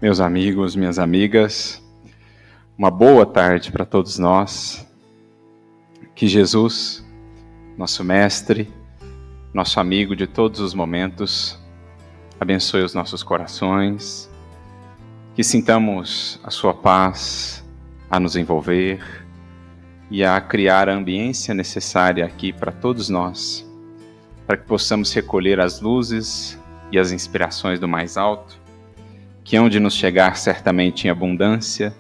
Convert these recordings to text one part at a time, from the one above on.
Meus amigos, minhas amigas, uma boa tarde para todos nós. Que Jesus, nosso mestre, nosso amigo de todos os momentos, abençoe os nossos corações, que sintamos a sua paz a nos envolver e a criar a ambiência necessária aqui para todos nós, para que possamos recolher as luzes e as inspirações do mais alto, que hão de nos chegar certamente em abundância,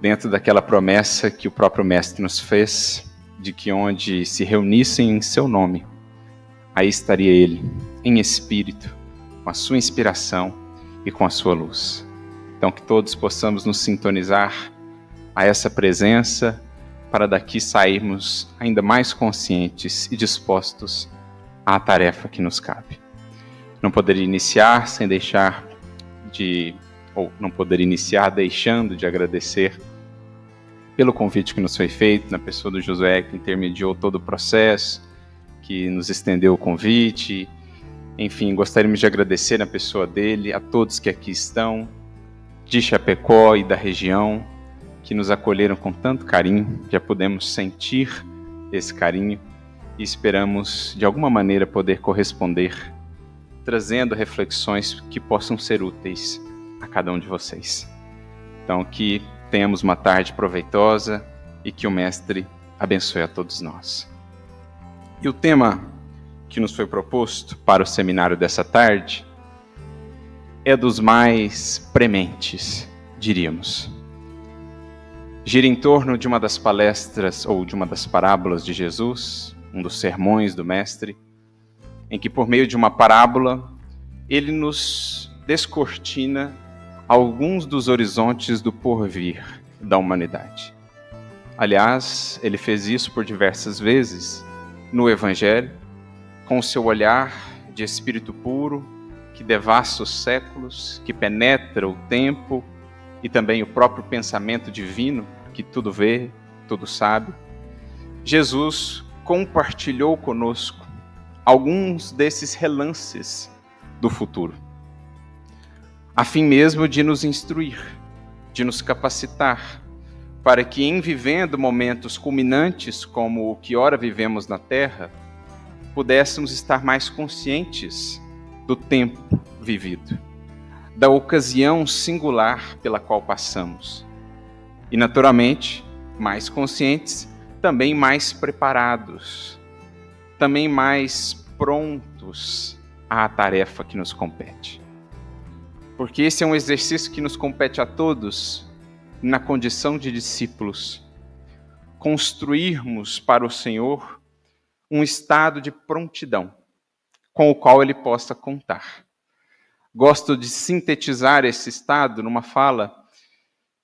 dentro daquela promessa que o próprio Mestre nos fez, de que onde se reunissem em seu nome, aí estaria Ele, em espírito, com a sua inspiração e com a sua luz. Então que todos possamos nos sintonizar a essa presença, para daqui sairmos ainda mais conscientes e dispostos à tarefa que nos cabe. Não poderia iniciar deixando de agradecer pelo convite que nos foi feito, na pessoa do Josué, que intermediou todo o processo, que nos estendeu o convite. Enfim, gostaríamos de agradecer na pessoa dele, a todos que aqui estão, de Chapecó e da região, que nos acolheram com tanto carinho. Já podemos sentir esse carinho e esperamos, de alguma maneira, poder corresponder, trazendo reflexões que possam ser úteis a cada um de vocês. Então, que tenhamos uma tarde proveitosa e que o Mestre abençoe a todos nós. E o tema que nos foi proposto para o seminário dessa tarde é dos mais prementes, diríamos. Gira em torno de uma das palestras ou de uma das parábolas de Jesus, um dos sermões do Mestre, em que, por meio de uma parábola, ele nos descortina alguns dos horizontes do porvir da humanidade. Aliás, ele fez isso por diversas vezes no Evangelho, com o seu olhar de espírito puro, que devassa os séculos, que penetra o tempo e também o próprio pensamento divino, que tudo vê, tudo sabe. Jesus compartilhou conosco alguns desses relances do futuro, a fim mesmo de nos instruir, de nos capacitar, para que em vivendo momentos culminantes como o que ora vivemos na Terra, pudéssemos estar mais conscientes do tempo vivido, da ocasião singular pela qual passamos. E naturalmente, mais conscientes, também mais preparados, também mais prontos à tarefa que nos compete. Porque esse é um exercício que nos compete a todos, na condição de discípulos, construirmos para o Senhor um estado de prontidão, com o qual Ele possa contar. Gosto de sintetizar esse estado numa fala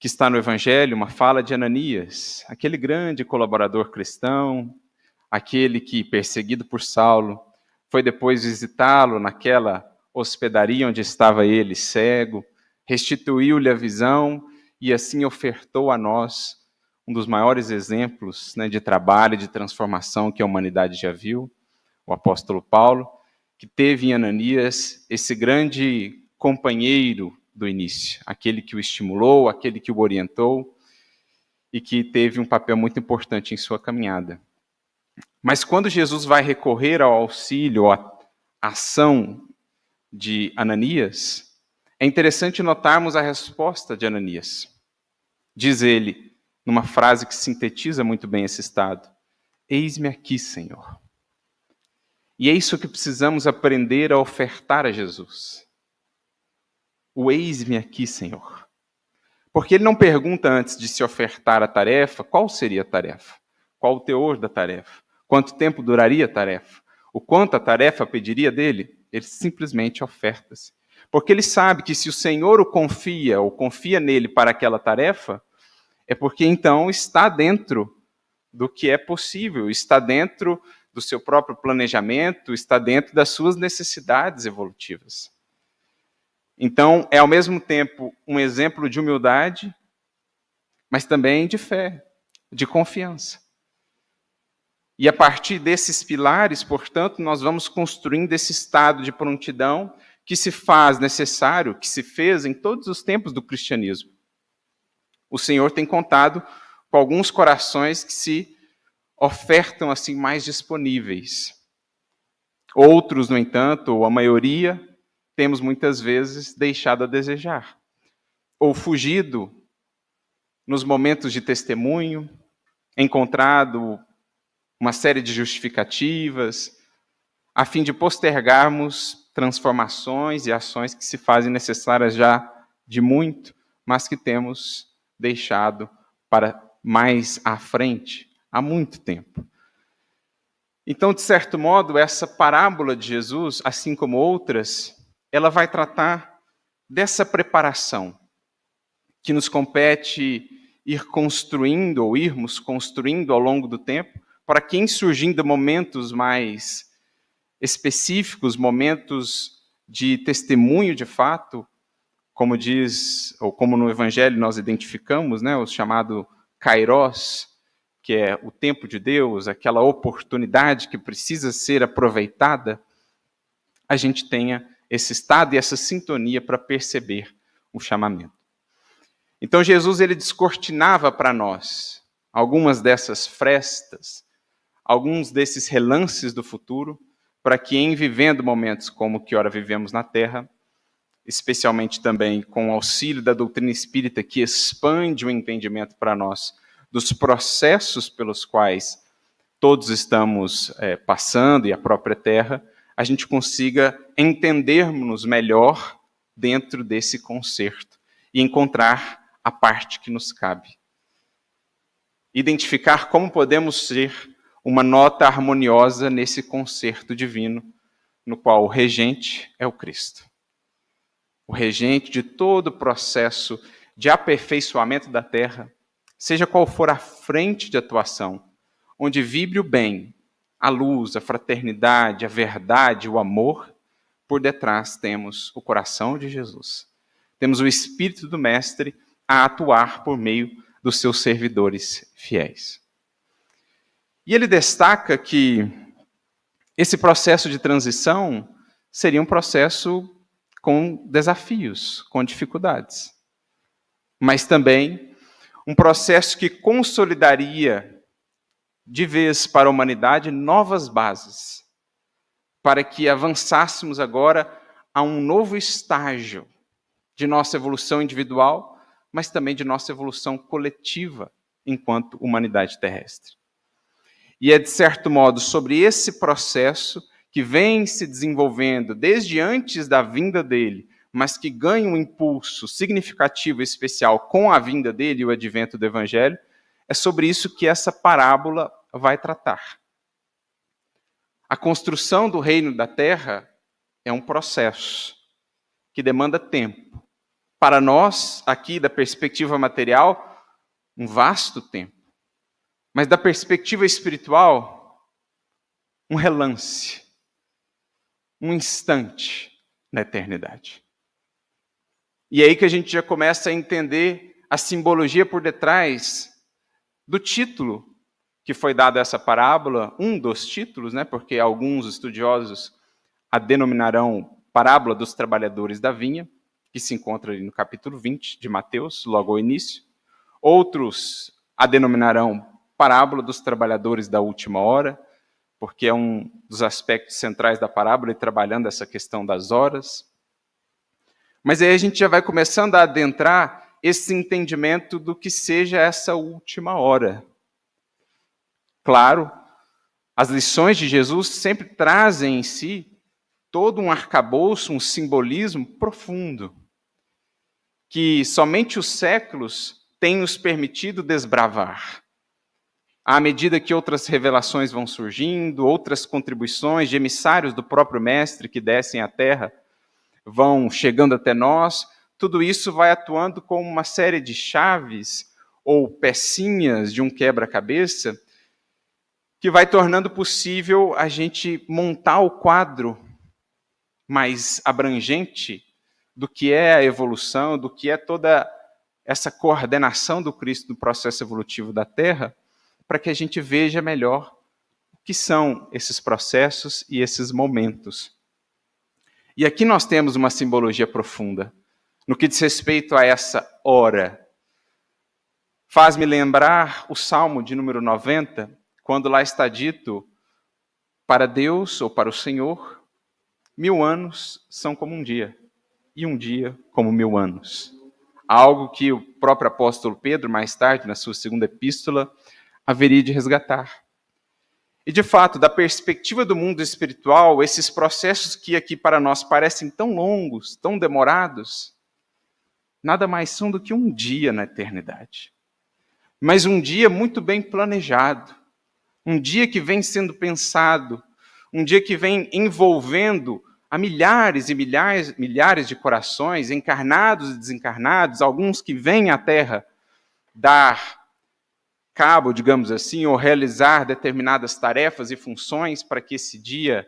que está no Evangelho, uma fala de Ananias, aquele grande colaborador cristão, aquele que, perseguido por Saulo, foi depois visitá-lo naquela hospedaria onde estava ele cego, restituiu-lhe a visão e assim ofertou a nós um dos maiores exemplos, de trabalho e de transformação que a humanidade já viu, o apóstolo Paulo, que teve em Ananias esse grande companheiro do início, aquele que o estimulou, aquele que o orientou e que teve um papel muito importante em sua caminhada. Mas quando Jesus vai recorrer ao auxílio, à ação de Ananias, é interessante notarmos a resposta de Ananias. Diz ele, numa frase que sintetiza muito bem esse estado: eis-me aqui, Senhor. E é isso que precisamos aprender a ofertar a Jesus. O eis-me aqui, Senhor. Porque ele não pergunta antes de se ofertar a tarefa, qual seria a tarefa? Qual o teor da tarefa? Quanto tempo duraria a tarefa? O quanto a tarefa pediria dele? Ele simplesmente oferta-se. Porque ele sabe que se o Senhor o confia, ou confia nele para aquela tarefa, é porque então está dentro do que é possível, está dentro do seu próprio planejamento, está dentro das suas necessidades evolutivas. Então, é ao mesmo tempo um exemplo de humildade, mas também de fé, de confiança. E a partir desses pilares, portanto, nós vamos construindo esse estado de prontidão que se faz necessário, que se fez em todos os tempos do cristianismo. O Senhor tem contado com alguns corações que se ofertam assim mais disponíveis. Outros, no entanto, ou a maioria, temos muitas vezes deixado a desejar, ou fugido nos momentos de testemunho, encontrado uma série de justificativas, a fim de postergarmos transformações e ações que se fazem necessárias já de muito, mas que temos deixado para mais à frente, há muito tempo. Então, de certo modo, essa parábola de Jesus, assim como outras, ela vai tratar dessa preparação que nos compete ir construindo, ou irmos construindo ao longo do tempo, para que, em surgindo momentos mais específicos, momentos de testemunho de fato, como diz, ou como no Evangelho nós identificamos, né, o chamado Kairos, que é o tempo de Deus, aquela oportunidade que precisa ser aproveitada, a gente tenha esse estado e essa sintonia para perceber o chamamento. Então Jesus ele descortinava para nós algumas dessas frestas, alguns desses relances do futuro, para que em vivendo momentos como que ora vivemos na Terra, especialmente também com o auxílio da doutrina espírita que expande o entendimento para nós dos processos pelos quais todos estamos passando e a própria Terra, a gente consiga entendermos melhor dentro desse concerto e encontrar a parte que nos cabe. Identificar como podemos ser uma nota harmoniosa nesse concerto divino, no qual o regente é o Cristo. O regente de todo o processo de aperfeiçoamento da Terra, seja qual for a frente de atuação, onde vibre o bem, a luz, a fraternidade, a verdade, o amor, por detrás temos o coração de Jesus. Temos o Espírito do Mestre a atuar por meio dos seus servidores fiéis. E ele destaca que esse processo de transição seria um processo com desafios, com dificuldades, mas também um processo que consolidaria de vez para a humanidade novas bases, para que avançássemos agora a um novo estágio de nossa evolução individual, mas também de nossa evolução coletiva enquanto humanidade terrestre. E é, de certo modo, sobre esse processo que vem se desenvolvendo desde antes da vinda dele, mas que ganha um impulso significativo e especial com a vinda dele e o advento do Evangelho, é sobre isso que essa parábola vai tratar. A construção do reino da terra é um processo que demanda tempo. Para nós, aqui da perspectiva material, um vasto tempo. Mas da perspectiva espiritual, um relance, um instante na eternidade. E é aí que a gente já começa a entender a simbologia por detrás do título que foi dado a essa parábola, um dos títulos, né, porque alguns estudiosos a denominarão parábola dos trabalhadores da vinha, que se encontra ali no capítulo 20 de Mateus, logo ao início. Outros a denominarão parábola dos trabalhadores da última hora, porque é um dos aspectos centrais da parábola, e trabalhando essa questão das horas. Mas aí a gente já vai começando a adentrar esse entendimento do que seja essa última hora. Claro, as lições de Jesus sempre trazem em si todo um arcabouço, um simbolismo profundo, que somente os séculos têm nos permitido desbravar. À medida que outras revelações vão surgindo, outras contribuições de emissários do próprio Mestre que descem à Terra vão chegando até nós, tudo isso vai atuando como uma série de chaves ou pecinhas de um quebra-cabeça que vai tornando possível a gente montar o quadro mais abrangente do que é a evolução, do que é toda essa coordenação do Cristo no processo evolutivo da Terra, para que a gente veja melhor o que são esses processos e esses momentos. E aqui nós temos uma simbologia profunda no que diz respeito a essa hora. Faz-me lembrar o Salmo de número 90, quando lá está dito, para Deus ou para o Senhor, 1000 anos são como um dia, e um dia como 1000 anos. Algo que o próprio apóstolo Pedro, mais tarde, na sua segunda epístola, haveria de resgatar. E, de fato, da perspectiva do mundo espiritual, esses processos que aqui para nós parecem tão longos, tão demorados, nada mais são do que um dia na eternidade. Mas um dia muito bem planejado, um dia que vem sendo pensado, um dia que vem envolvendo a milhares e milhares de corações, encarnados e desencarnados, alguns que vêm à Terra dar cabo, digamos assim, ou realizar determinadas tarefas e funções para que esse dia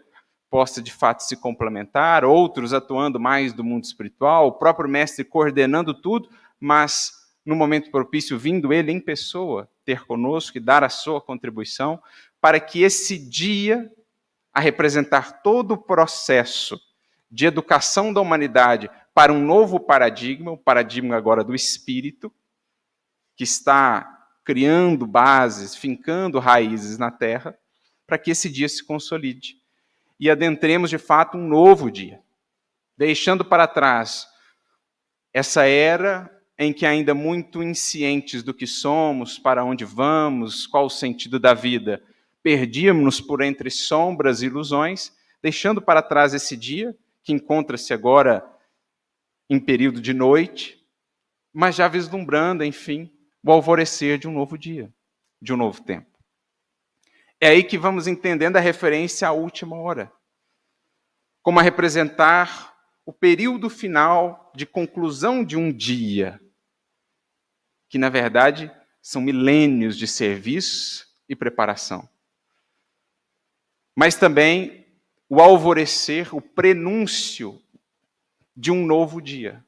possa de fato se complementar, outros atuando mais do mundo espiritual, o próprio mestre coordenando tudo, mas no momento propício vindo ele em pessoa ter conosco e dar a sua contribuição para que esse dia, a representar todo o processo de educação da humanidade para um novo paradigma, o paradigma agora do espírito, que está criando bases, fincando raízes na Terra, para que esse dia se consolide. E adentremos, de fato, um novo dia, deixando para trás essa era em que ainda muito inscientes do que somos, para onde vamos, qual o sentido da vida, perdíamos-nos por entre sombras e ilusões, deixando para trás esse dia, que encontra-se agora em período de noite, mas já vislumbrando, enfim, o alvorecer de um novo dia, de um novo tempo. É aí que vamos entendendo a referência à última hora, como a representar o período final de conclusão de um dia, que na verdade são milênios de serviço e preparação. Mas também o alvorecer, o prenúncio de um novo dia,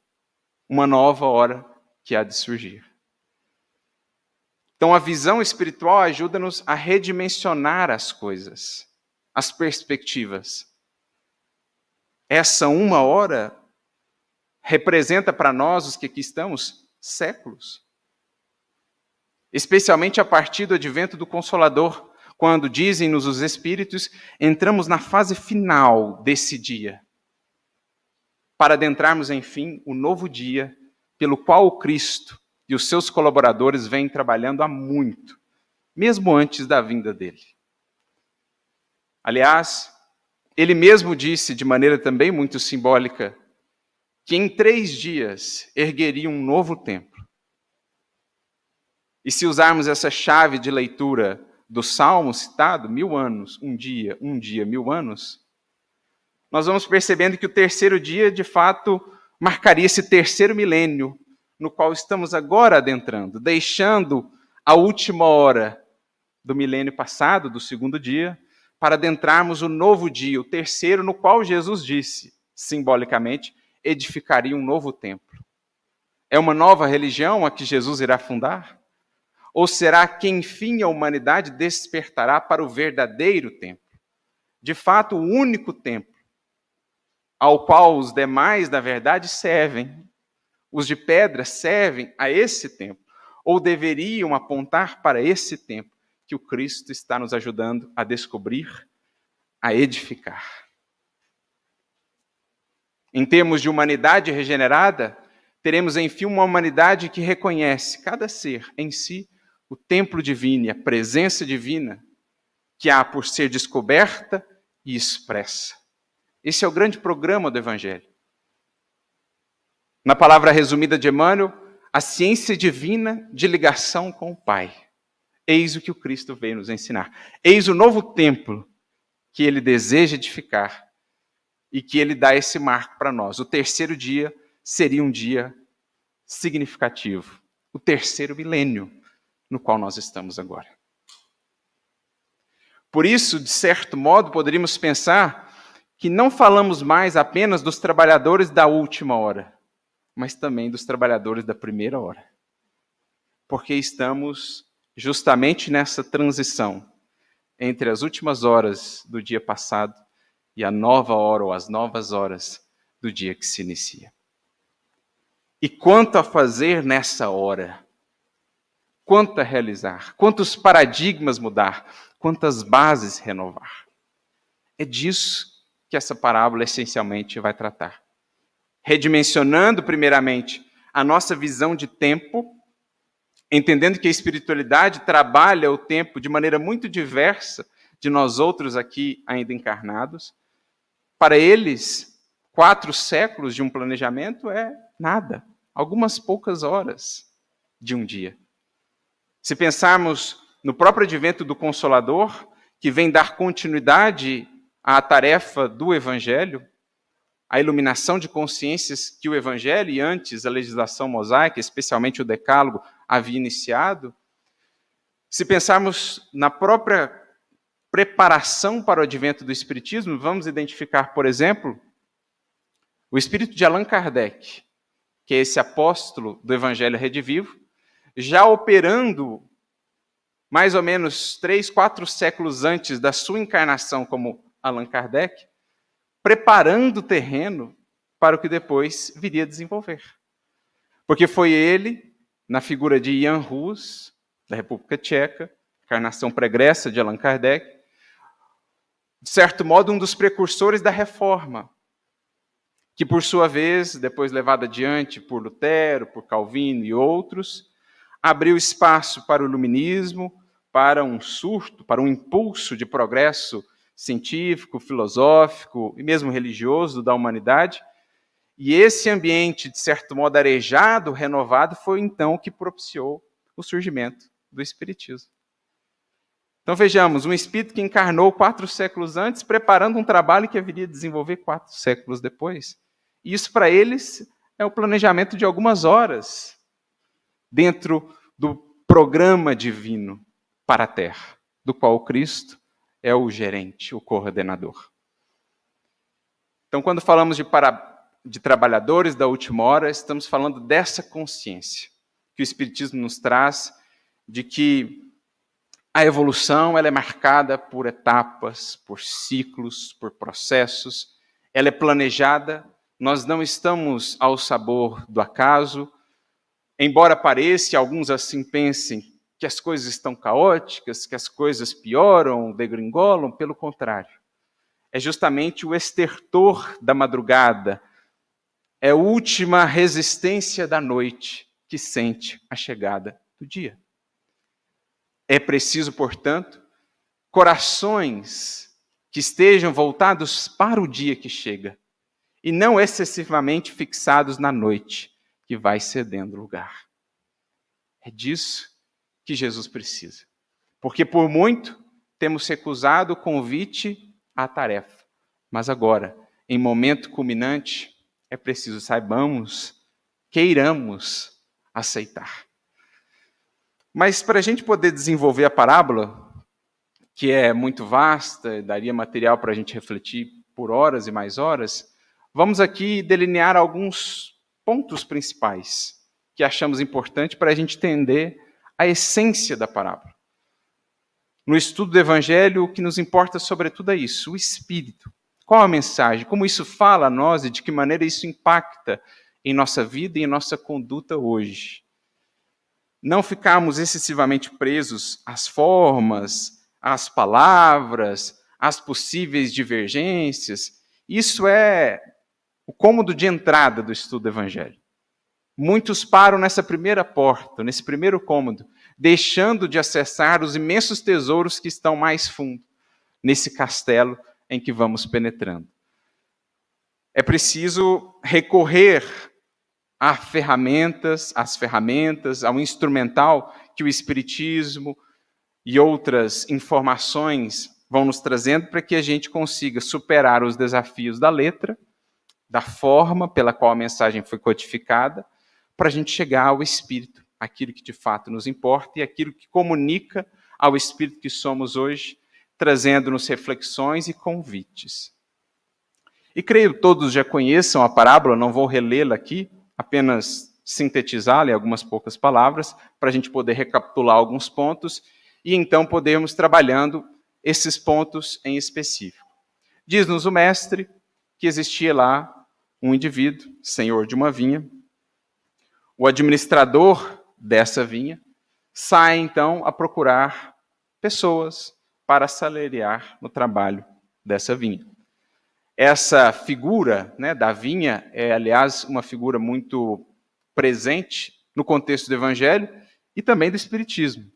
uma nova hora que há de surgir. Então, a visão espiritual ajuda-nos a redimensionar as coisas, as perspectivas. Essa uma hora representa para nós, os que aqui estamos, séculos. Especialmente a partir do advento do Consolador, quando, dizem-nos os Espíritos, entramos na fase final desse dia, para adentrarmos, enfim, o novo dia pelo qual o Cristo e os seus colaboradores vêm trabalhando há muito, mesmo antes da vinda dele. Aliás, ele mesmo disse, de maneira também muito simbólica, que em 3 dias ergueria um novo templo. E se usarmos essa chave de leitura do Salmo citado, 1000 anos, um dia, 1000 anos, nós vamos percebendo que o terceiro dia, de fato, marcaria esse terceiro milênio, no qual estamos agora adentrando, deixando a última hora do milênio passado, do segundo dia, para adentrarmos o novo dia, o terceiro, no qual Jesus disse, simbolicamente, edificaria um novo templo. É uma nova religião a que Jesus irá fundar? Ou será que, enfim, a humanidade despertará para o verdadeiro templo? De fato, o único templo, ao qual os demais, na verdade, servem. Os de pedra servem a esse templo, ou deveriam apontar para esse templo que o Cristo está nos ajudando a descobrir, a edificar. Em termos de humanidade regenerada, teremos, enfim, uma humanidade que reconhece cada ser em si o templo divino e a presença divina que há por ser descoberta e expressa. Esse é o grande programa do Evangelho. Na palavra resumida de Emmanuel, a ciência divina de ligação com o Pai. Eis o que o Cristo veio nos ensinar. Eis o novo templo que ele deseja edificar e que ele dá esse marco para nós. O terceiro dia seria um dia significativo. O terceiro milênio no qual nós estamos agora. Por isso, de certo modo, poderíamos pensar que não falamos mais apenas dos trabalhadores da última hora, mas também dos trabalhadores da primeira hora. Porque estamos justamente nessa transição entre as últimas horas do dia passado e a nova hora ou as novas horas do dia que se inicia. E quanto a fazer nessa hora? Quanto a realizar? Quantos paradigmas mudar? Quantas bases renovar? É disso que essa parábola essencialmente vai tratar. Redimensionando, primeiramente, a nossa visão de tempo, entendendo que a espiritualidade trabalha o tempo de maneira muito diversa de nós outros aqui ainda encarnados. Para eles, 4 séculos de um planejamento é nada, algumas poucas horas de um dia. Se pensarmos no próprio advento do Consolador, que vem dar continuidade à tarefa do Evangelho, a iluminação de consciências que o Evangelho e antes a legislação mosaica, especialmente o Decálogo, havia iniciado, se pensarmos na própria preparação para o advento do Espiritismo, vamos identificar, por exemplo, o espírito de Allan Kardec, que é esse apóstolo do Evangelho Redivivo, já operando mais ou menos 3, 4 séculos antes da sua encarnação como Allan Kardec, preparando o terreno para o que depois viria a desenvolver. Porque foi ele, na figura de Jan Hus, da República Tcheca, encarnação pregressa de Allan Kardec, de certo modo um dos precursores da Reforma, que por sua vez, depois levada adiante por Lutero, por Calvino e outros, abriu espaço para o iluminismo, para um surto, para um impulso de progresso científico, filosófico e mesmo religioso da humanidade. E esse ambiente, de certo modo, arejado, renovado, foi então o que propiciou o surgimento do Espiritismo. Então vejamos, um espírito que encarnou 4 séculos antes, preparando um trabalho que haveria de desenvolver 4 séculos depois. E isso, para eles, é o planejamento de algumas horas dentro do programa divino para a Terra, do qual o Cristo é o gerente, o coordenador. Então, quando falamos de trabalhadores da última hora, estamos falando dessa consciência que o Espiritismo nos traz, de que a evolução ela é marcada por etapas, por ciclos, por processos, ela é planejada, nós não estamos ao sabor do acaso, embora pareça, alguns assim pensem, que as coisas estão caóticas, que as coisas pioram, degringolam, pelo contrário. É justamente o estertor da madrugada, é a última resistência da noite que sente a chegada do dia. É preciso, portanto, corações que estejam voltados para o dia que chega e não excessivamente fixados na noite que vai cedendo lugar. É disso que Jesus precisa. Porque por muito temos recusado o convite à tarefa. Mas agora, em momento culminante, é preciso saibamos, queiramos aceitar. Mas para a gente poder desenvolver a parábola, que é muito vasta, daria material para a gente refletir por horas e mais horas, vamos aqui delinear alguns pontos principais que achamos importante para a gente entender a essência da parábola. No estudo do Evangelho, o que nos importa sobretudo é isso, o Espírito. Qual a mensagem? Como isso fala a nós e de que maneira isso impacta em nossa vida e em nossa conduta hoje? Não ficarmos excessivamente presos às formas, às palavras, às possíveis divergências. Isso é o cômodo de entrada do estudo do Evangelho. Muitos param nessa primeira porta, nesse primeiro cômodo, deixando de acessar os imensos tesouros que estão mais fundo, nesse castelo em que vamos penetrando. É preciso recorrer às ferramentas, ao instrumental que o Espiritismo e outras informações vão nos trazendo para que a gente consiga superar os desafios da letra, da forma pela qual a mensagem foi codificada, para a gente chegar ao Espírito, aquilo que de fato nos importa e aquilo que comunica ao Espírito que somos hoje, trazendo-nos reflexões e convites. E creio que todos já conheçam a parábola, não vou relê-la aqui, apenas sintetizá-la em algumas poucas palavras, para a gente poder recapitular alguns pontos e então podermos trabalhando esses pontos em específico. Diz-nos o mestre que existia lá um indivíduo, senhor de uma vinha. O administrador dessa vinha sai, então, a procurar pessoas para assalariar no trabalho dessa vinha. Essa figura, né, da vinha é, aliás, uma figura muito presente no contexto do Evangelho e também do Espiritismo.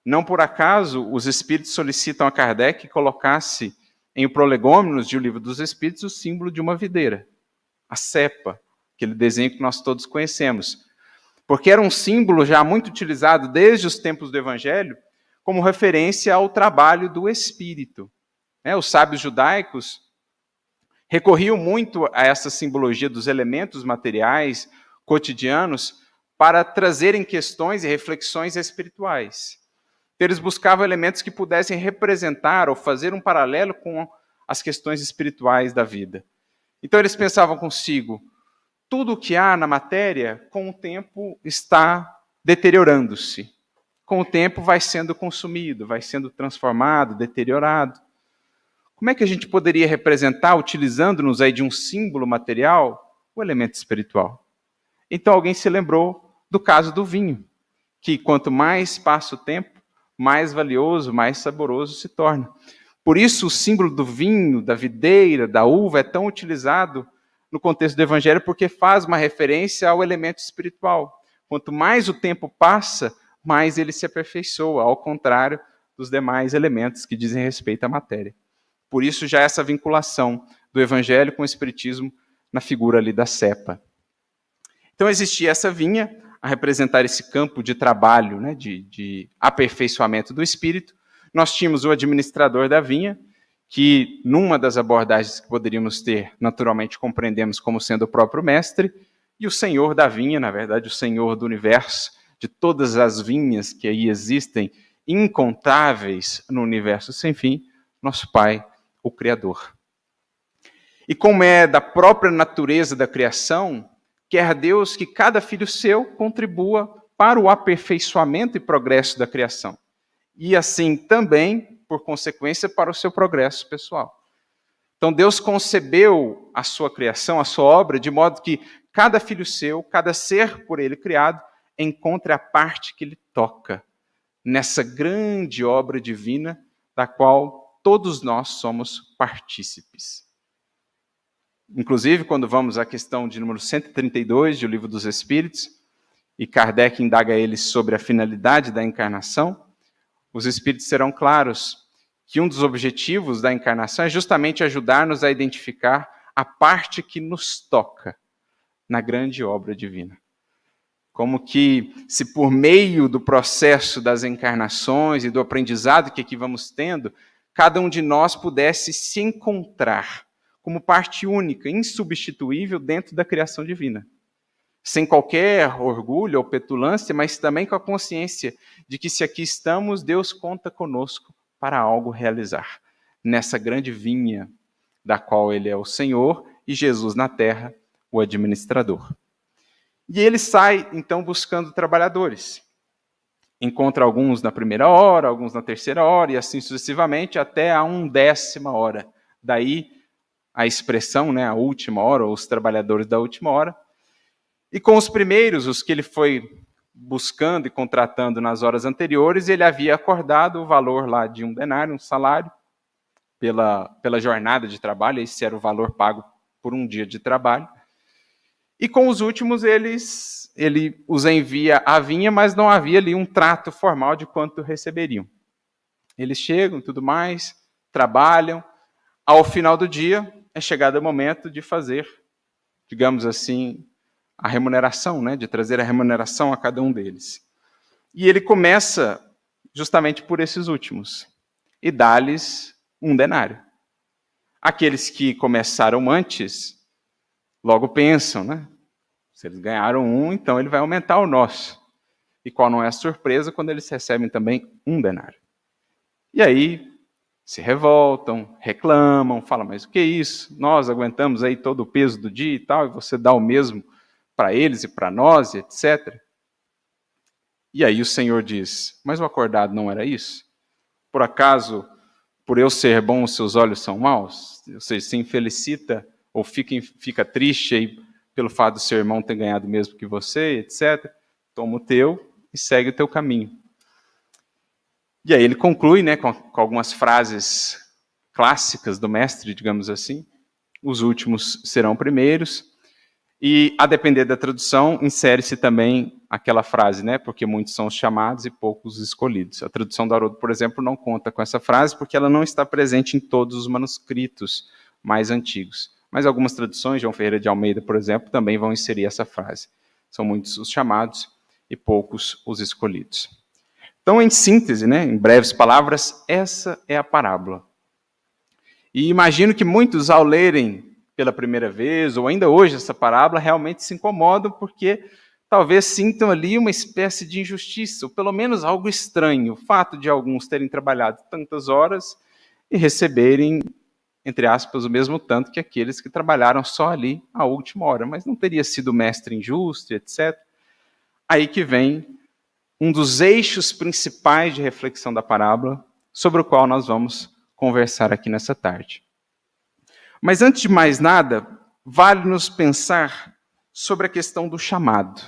Não por acaso, os Espíritos solicitam a Kardec que colocasse em O Prolegômenos de O Livro dos Espíritos o símbolo de uma videira, a cepa, aquele desenho que nós todos conhecemos. Porque era um símbolo já muito utilizado desde os tempos do Evangelho como referência ao trabalho do Espírito. Os sábios judaicos recorriam muito a essa simbologia dos elementos materiais, cotidianos, para trazerem questões e reflexões espirituais. Eles buscavam elementos que pudessem representar ou fazer um paralelo com as questões espirituais da vida. Então eles pensavam consigo, tudo o que há na matéria, com o tempo, está deteriorando-se. Com o tempo vai sendo consumido, vai sendo transformado, deteriorado. Como é que a gente poderia representar, utilizando-nos aí de um símbolo material, o elemento espiritual? Então alguém se lembrou do caso do vinho, que quanto mais passa o tempo, mais valioso, mais saboroso se torna. Por isso o símbolo do vinho, da videira, da uva é tão utilizado no contexto do Evangelho, porque faz uma referência ao elemento espiritual. Quanto mais o tempo passa, mais ele se aperfeiçoa, ao contrário dos demais elementos que dizem respeito à matéria. Por isso já essa vinculação do Evangelho com o Espiritismo na figura ali da cepa. Então existia essa vinha a representar esse campo de trabalho, né, de aperfeiçoamento do espírito. Nós tínhamos o administrador da vinha, que numa das abordagens que poderíamos ter, naturalmente compreendemos como sendo o próprio mestre, e o senhor da vinha, na verdade o senhor do universo, de todas as vinhas que aí existem, incontáveis no universo sem fim, nosso Pai, o Criador. E como é da própria natureza da criação, quer Deus que cada filho seu contribua para o aperfeiçoamento e progresso da criação. E assim também, por consequência, para o seu progresso pessoal. Então Deus concebeu a sua criação, a sua obra, de modo que cada filho seu, cada ser por ele criado, encontre a parte que lhe toca nessa grande obra divina da qual todos nós somos partícipes. Inclusive, quando vamos à questão de número 132 do Livro dos Espíritos, e Kardec indaga eles sobre a finalidade da encarnação, os Espíritos serão claros que um dos objetivos da encarnação é justamente ajudar-nos a identificar a parte que nos toca na grande obra divina. Como que, se por meio do processo das encarnações e do aprendizado que aqui vamos tendo, cada um de nós pudesse se encontrar como parte única, insubstituível dentro da criação divina. Sem qualquer orgulho ou petulância, mas também com a consciência de que se aqui estamos, Deus conta conosco para algo realizar. Nessa grande vinha da qual Ele é o Senhor e Jesus na terra, o administrador. E ele sai, então, buscando trabalhadores. Encontra alguns na primeira hora, alguns na terceira hora, e assim sucessivamente, até a 1/10 hora. Daí a expressão, né, a última hora, ou os trabalhadores da última hora. E com os primeiros, os que ele foi buscando e contratando nas horas anteriores, ele havia acordado o valor lá de 1 denário, um salário, pela jornada de trabalho, esse era o valor pago por um dia de trabalho. E com os últimos, ele os envia à vinha, mas não havia ali um trato formal de quanto receberiam. Eles chegam e tudo mais, trabalham. Ao final do dia, é chegado o momento de fazer, digamos assim, a remuneração, né? De trazer a remuneração a cada um deles. E ele começa justamente por esses últimos, e dá-lhes 1 denário. Aqueles que começaram antes, logo pensam, né? Se eles ganharam 1, então ele vai aumentar o nosso. E qual não é a surpresa quando eles recebem também 1 denário. E aí se revoltam, reclamam, falam, mas o que é isso? Nós aguentamos aí todo o peso do dia e tal, e você dá o mesmo para eles e para nós, etc. E aí o Senhor diz, mas o acordado não era isso? Por acaso, por eu ser bom, os seus olhos são maus? Ou seja, se infelicita ou fica triste aí pelo fato do seu irmão ter ganhado mesmo que você, etc. Toma o teu e segue o teu caminho. E aí ele conclui, né, com algumas frases clássicas do mestre, digamos assim. Os últimos serão primeiros. E, a depender da tradução, insere-se também aquela frase, né, porque muitos são os chamados e poucos os escolhidos. A tradução do Haroldo, por exemplo, não conta com essa frase, porque ela não está presente em todos os manuscritos mais antigos. Mas algumas traduções, João Ferreira de Almeida, por exemplo, também vão inserir essa frase. São muitos os chamados e poucos os escolhidos. Então, em síntese, né, em breves palavras, essa é a parábola. E imagino que muitos, ao lerem pela primeira vez, ou ainda hoje, essa parábola, realmente se incomodam, porque talvez sintam ali uma espécie de injustiça, ou pelo menos algo estranho. O fato de alguns terem trabalhado tantas horas e receberem, entre aspas, o mesmo tanto que aqueles que trabalharam só ali a última hora. Mas não teria sido mestre injusto, etc. Aí que vem um dos eixos principais de reflexão da parábola, sobre o qual nós vamos conversar aqui nessa tarde. Mas antes de mais nada, vale-nos pensar sobre a questão do chamado.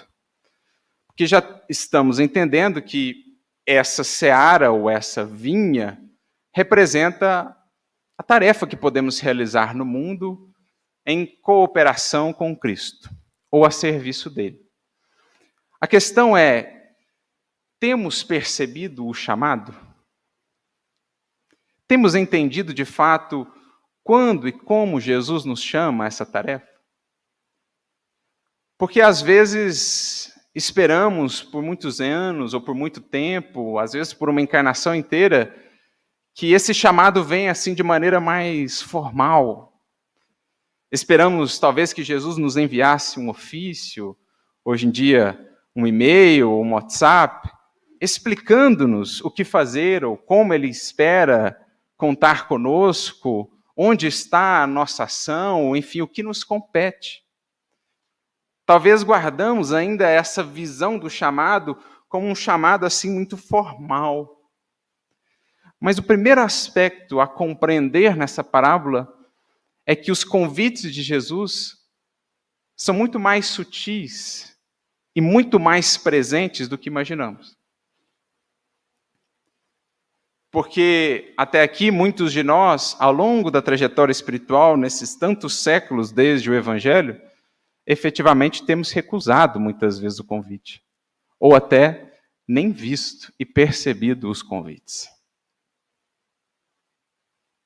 Porque já estamos entendendo que essa seara ou essa vinha representa a tarefa que podemos realizar no mundo em cooperação com Cristo, ou a serviço dele. A questão é, temos percebido o chamado? Temos entendido de fato quando e como Jesus nos chama a essa tarefa? Porque às vezes esperamos por muitos anos ou por muito tempo, às vezes por uma encarnação inteira, que esse chamado venha assim de maneira mais formal. Esperamos talvez que Jesus nos enviasse um ofício, hoje em dia um e-mail, um WhatsApp, explicando-nos o que fazer ou como ele espera contar conosco, onde está a nossa ação, enfim, o que nos compete. Talvez guardamos ainda essa visão do chamado como um chamado assim muito formal. Mas o primeiro aspecto a compreender nessa parábola é que os convites de Jesus são muito mais sutis e muito mais presentes do que imaginamos. Porque até aqui muitos de nós, ao longo da trajetória espiritual, nesses tantos séculos desde o Evangelho, efetivamente temos recusado muitas vezes o convite. Ou até nem visto e percebido os convites.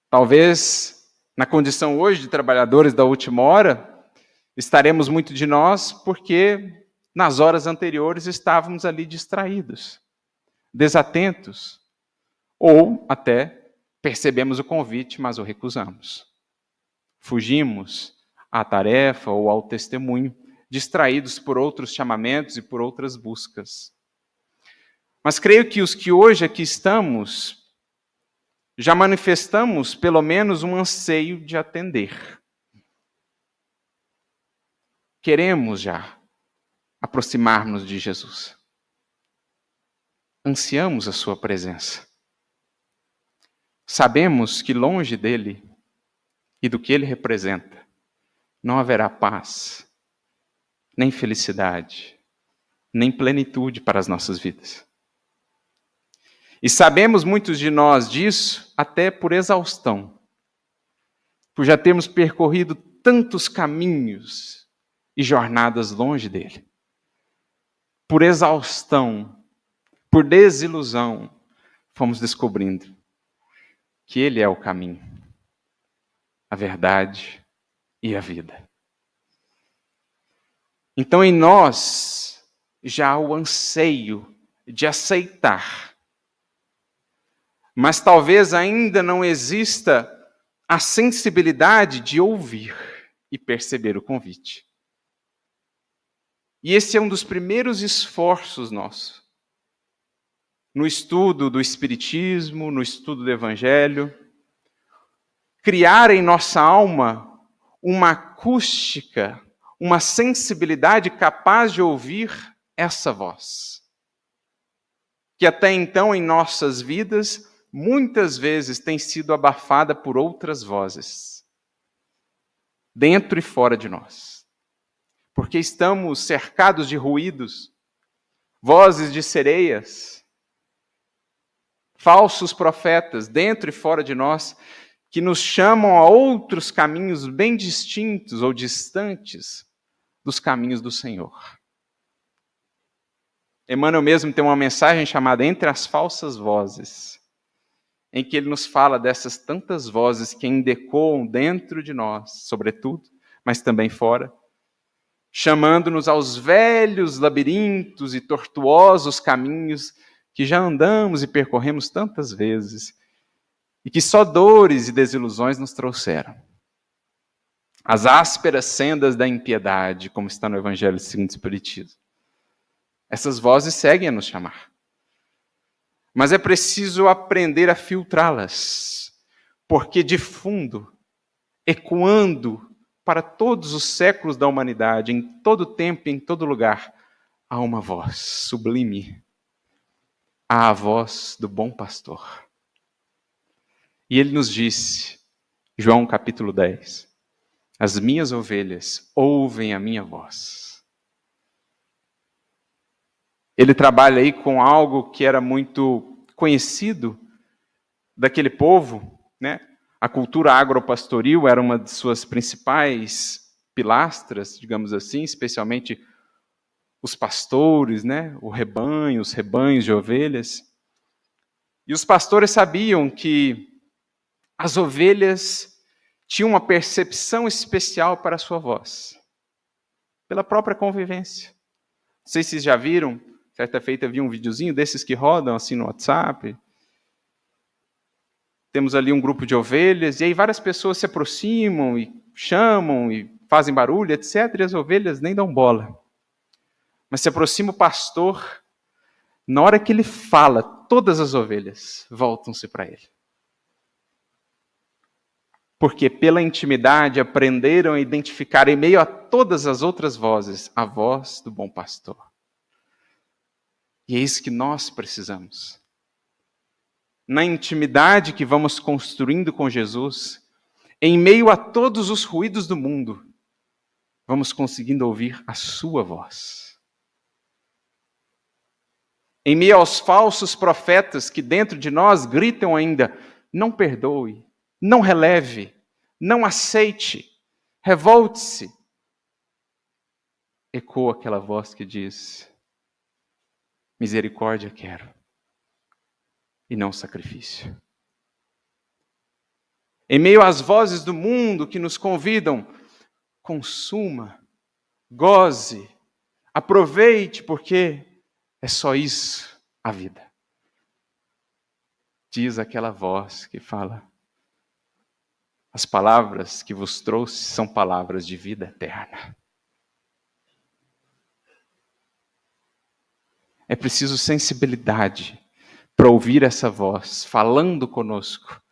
Talvez, na condição hoje de trabalhadores da última hora, estaremos muito de nós porque nas horas anteriores estávamos ali distraídos, desatentos, ou até percebemos o convite, mas o recusamos. Fugimos à tarefa ou ao testemunho, distraídos por outros chamamentos e por outras buscas. Mas creio que os que hoje aqui estamos, já manifestamos pelo menos um anseio de atender. Queremos já aproximar-nos de Jesus. Ansiamos a sua presença. Sabemos que longe dele e do que ele representa, não haverá paz, nem felicidade, nem plenitude para as nossas vidas. E sabemos muitos de nós disso até por exaustão, por já termos percorrido tantos caminhos e jornadas longe dele. Por exaustão, por desilusão, fomos descobrindo que ele é o caminho, a verdade e a vida. Então em nós já há o anseio de aceitar, mas talvez ainda não exista a sensibilidade de ouvir e perceber o convite. E esse é um dos primeiros esforços nossos. No estudo do Espiritismo, no estudo do Evangelho, criar em nossa alma uma acústica, uma sensibilidade capaz de ouvir essa voz. Que até então em nossas vidas, muitas vezes tem sido abafada por outras vozes. dentro e fora de nós. Porque estamos cercados de ruídos, vozes de sereias, falsos profetas dentro e fora de nós, que nos chamam a outros caminhos bem distintos ou distantes dos caminhos do Senhor. Emmanuel mesmo tem uma mensagem chamada Entre as Falsas Vozes, em que ele nos fala dessas tantas vozes que ainda ecoam dentro de nós, sobretudo, mas também fora, chamando-nos aos velhos labirintos e tortuosos caminhos que já andamos e percorremos tantas vezes, e que só dores e desilusões nos trouxeram. As ásperas sendas da impiedade, como está no Evangelho segundo o Espiritismo. Essas vozes seguem a nos chamar. Mas é preciso aprender a filtrá-las, porque de fundo, ecoando para todos os séculos da humanidade, em todo tempo e em todo lugar, há uma voz sublime, há a voz do bom pastor. E ele nos disse, João capítulo 10, as minhas ovelhas ouvem a minha voz. Ele trabalha aí com algo que era muito conhecido daquele povo, né? A cultura agropastoril era uma de suas principais pilastras, digamos assim, especialmente os pastores, né? O rebanho, os rebanhos de ovelhas. E os pastores sabiam que as ovelhas tinham uma percepção especial para a sua voz, pela própria convivência. Não sei se vocês já viram, certa feita vi um videozinho desses que rodam assim no WhatsApp. Temos ali um grupo de ovelhas, e aí várias pessoas se aproximam e chamam e fazem barulho, etc. E as ovelhas nem dão bola. Mas se aproxima o pastor, na hora que ele fala, todas as ovelhas voltam-se para ele. Porque pela intimidade aprenderam a identificar em meio a todas as outras vozes, a voz do bom pastor. E é isso que nós precisamos. Na intimidade que vamos construindo com Jesus, em meio a todos os ruídos do mundo, vamos conseguindo ouvir a sua voz. Em meio aos falsos profetas que dentro de nós gritam ainda, não perdoe, não releve, não aceite, revolte-se, ecoa aquela voz que diz, misericórdia quero, e não sacrifício. Em meio às vozes do mundo que nos convidam, consuma, goze, aproveite, porque é só isso a vida. Diz aquela voz que fala, as palavras que vos trouxe são palavras de vida eterna. É preciso sensibilidade para ouvir essa voz falando conosco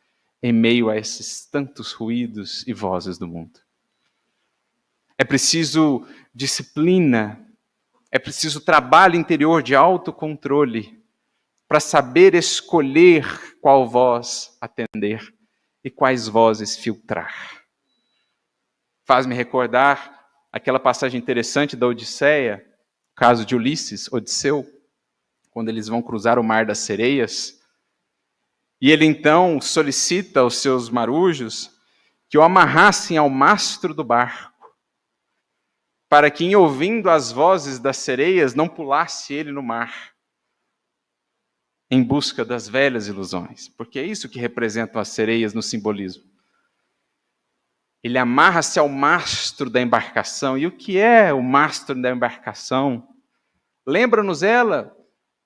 em meio a esses tantos ruídos e vozes do mundo. É preciso disciplina, é preciso trabalho interior de autocontrole para saber escolher qual voz atender e quais vozes filtrar. Faz-me recordar aquela passagem interessante da Odisseia, o caso de Ulisses, Odisseu, quando eles vão cruzar o Mar das Sereias, e ele então solicita aos seus marujos que o amarrassem ao mastro do barco, para que, em ouvindo as vozes das sereias, não pulasse ele no mar, em busca das velhas ilusões, porque é isso que representam as sereias no simbolismo. Ele amarra-se ao mastro da embarcação, e o que é o mastro da embarcação? Lembra-nos ela,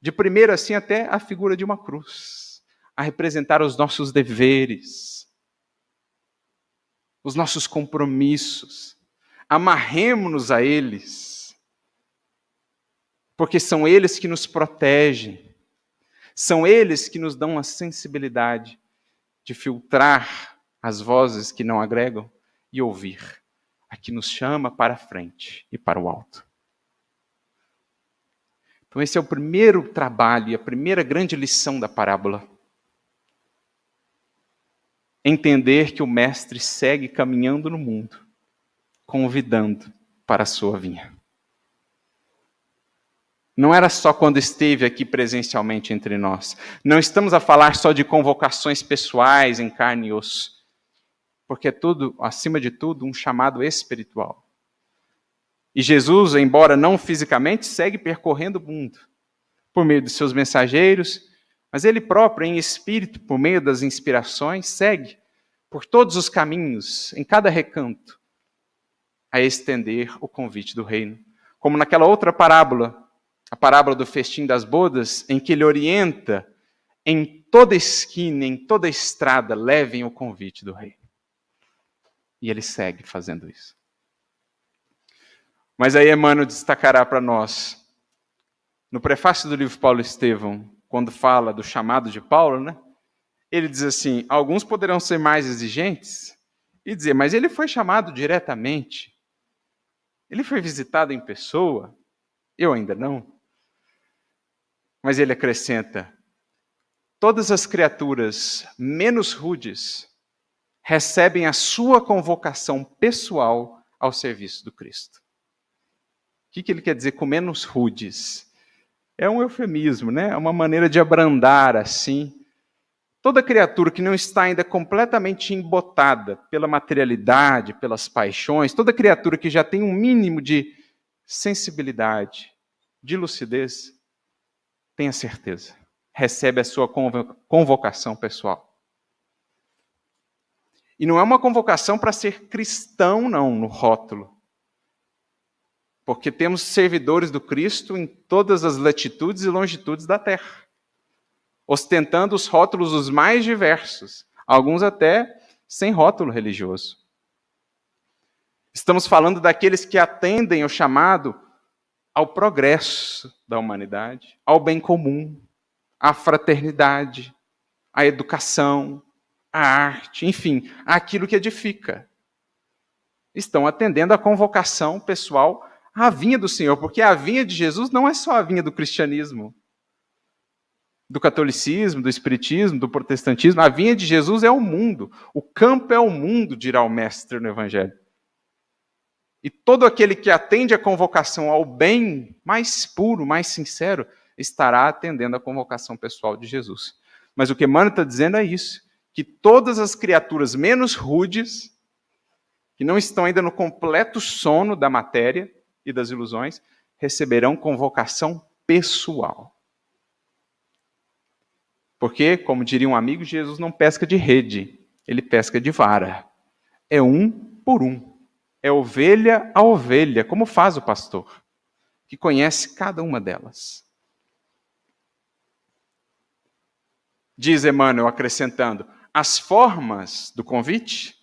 de primeiro assim até a figura de uma cruz, a representar os nossos deveres, os nossos compromissos. Amarremo-nos a eles, porque são eles que nos protegem, são eles que nos dão a sensibilidade de filtrar as vozes que não agregam e ouvir a que nos chama para a frente e para o alto. Então esse é o primeiro trabalho e a primeira grande lição da parábola. Entender que o mestre segue caminhando no mundo, convidando para a sua vinha. Não era só quando esteve aqui presencialmente entre nós. Não estamos a falar só de convocações pessoais em carne e osso. Porque é tudo, acima de tudo, um chamado espiritual. E Jesus, embora não fisicamente, segue percorrendo o mundo por meio de seus mensageiros, mas ele próprio, em espírito, por meio das inspirações, segue por todos os caminhos, em cada recanto, a estender o convite do reino. Como naquela outra parábola, a parábola do festim das bodas, em que ele orienta em toda esquina, em toda estrada, levem o convite do reino. E ele segue fazendo isso. Mas aí Emmanuel destacará para nós, no prefácio do livro Paulo Estevão, quando fala do chamado de Paulo, né? Ele diz assim, alguns poderão ser mais exigentes e dizer, mas ele foi chamado diretamente, ele foi visitado em pessoa, eu ainda não. Mas ele acrescenta, todas as criaturas menos rudes recebem a sua convocação pessoal ao serviço do Cristo. O que ele quer dizer com menos rudes? É um eufemismo, né? É uma maneira de abrandar assim. Toda criatura que não está ainda completamente embotada pela materialidade, pelas paixões, toda criatura que já tem um mínimo de sensibilidade, de lucidez, tenha certeza, recebe a sua convocação pessoal. E não é uma convocação para ser cristão, não, no rótulo. Porque temos servidores do Cristo em todas as latitudes e longitudes da terra, ostentando os rótulos os mais diversos, alguns até sem rótulo religioso. Estamos falando daqueles que atendem ao chamado ao progresso da humanidade, ao bem comum, à fraternidade, à educação, à arte, enfim, àquilo que edifica. Estão atendendo à convocação pessoal à vinha do Senhor, porque a vinha de Jesus não é só a vinha do cristianismo, do catolicismo, do espiritismo, do protestantismo. A vinha de Jesus é o mundo. O campo é o mundo, dirá o mestre no Evangelho. E todo aquele que atende a convocação ao bem mais puro, mais sincero, estará atendendo a convocação pessoal de Jesus. Mas o que Emmanuel está dizendo é isso, que todas as criaturas menos rudes, que não estão ainda no completo sono da matéria e das ilusões, receberão convocação pessoal. Porque, como diria um amigo, Jesus não pesca de rede, ele pesca de vara. É um por um. É ovelha a ovelha, como faz o pastor, que conhece cada uma delas. Diz Emmanuel, acrescentando, as formas do convite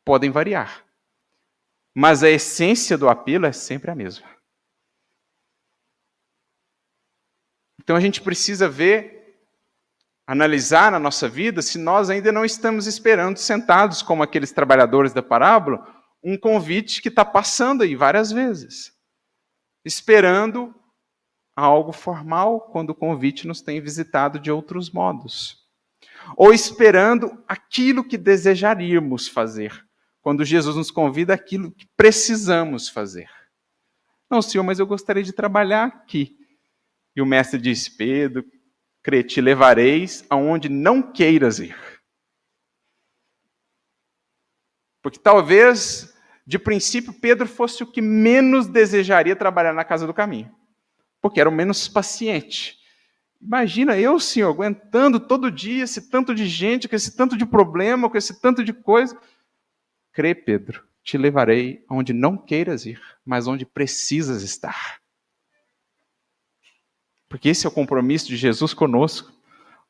podem variar, mas a essência do apelo é sempre a mesma. Então a gente precisa ver, analisar na nossa vida se nós ainda não estamos esperando, sentados como aqueles trabalhadores da parábola, um convite que está passando aí várias vezes, esperando algo formal quando o convite nos tem visitado de outros modos. Ou esperando aquilo que desejaríamos fazer, quando Jesus nos convida aquilo que precisamos fazer. Não, Senhor, mas eu gostaria de trabalhar aqui. E o mestre diz, Pedro, te levareis aonde não queiras ir. Porque talvez, de princípio, Pedro fosse o que menos desejaria trabalhar na casa do caminho. Porque era o menos paciente. Imagina eu, Senhor, aguentando todo dia esse tanto de gente, com esse tanto de problema, com esse tanto de coisa. Crê, Pedro, te levarei aonde não queiras ir, mas onde precisas estar. Porque esse é o compromisso de Jesus conosco,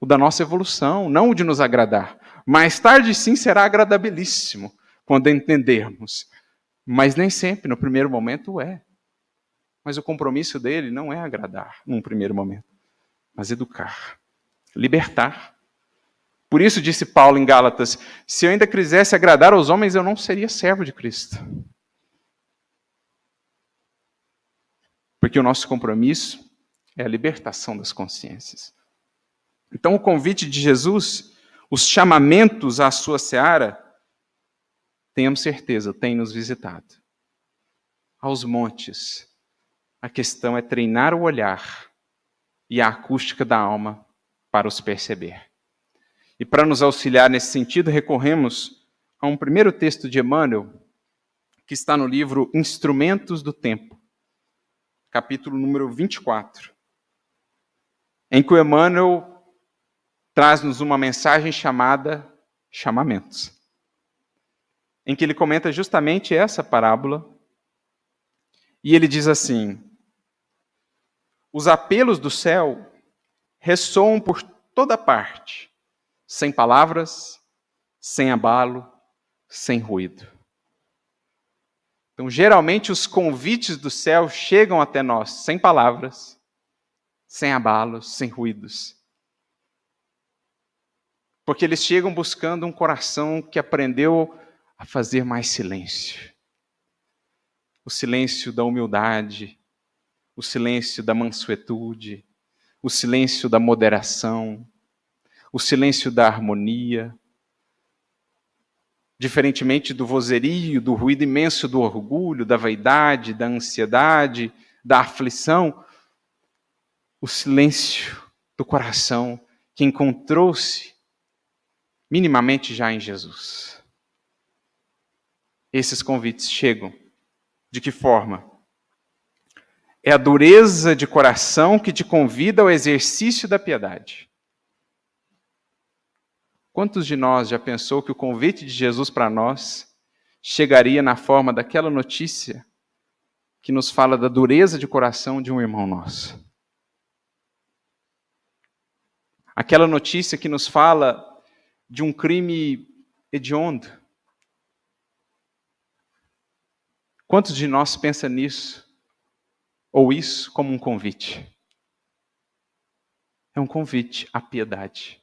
o da nossa evolução, não o de nos agradar. Mais tarde, sim, será agradabilíssimo, quando entendermos. Mas nem sempre, no primeiro momento, é. Mas o compromisso dele não é agradar, num primeiro momento, mas educar, libertar. Por isso disse Paulo em Gálatas, se eu ainda quisesse agradar aos homens, eu não seria servo de Cristo. Porque o nosso compromisso é a libertação das consciências. Então o convite de Jesus, os chamamentos à sua seara, tenhamos certeza, tem nos visitado. aos montes. A questão é treinar o olhar e a acústica da alma para os perceber. E para nos auxiliar nesse sentido, recorremos a um primeiro texto de Emmanuel, que está no livro Instrumentos do Tempo, capítulo número 24, em que o Emmanuel traz-nos uma mensagem chamada Chamamentos, em que ele comenta justamente essa parábola, e ele diz assim: os apelos do céu ressoam por toda parte, sem palavras, sem abalo, sem ruído. Então, geralmente, os convites do céu chegam até nós sem palavras, sem abalos, sem ruídos. Porque eles chegam buscando um coração que aprendeu a fazer mais silêncio. O silêncio da humildade, o silêncio da mansuetude, o silêncio da moderação, o silêncio da harmonia. Diferentemente do vozerio, do ruído imenso do orgulho, da vaidade, da ansiedade, da aflição, o silêncio do coração que encontrou-se minimamente já em Jesus. Esses convites chegam. De que forma? É a dureza de coração que te convida ao exercício da piedade. Quantos de nós já pensou que o convite de Jesus para nós chegaria na forma daquela notícia que nos fala da dureza de coração de um irmão nosso? Aquela notícia que nos fala de um crime hediondo. Quantos de nós pensam nisso, ou isso, como um convite? É um convite à piedade.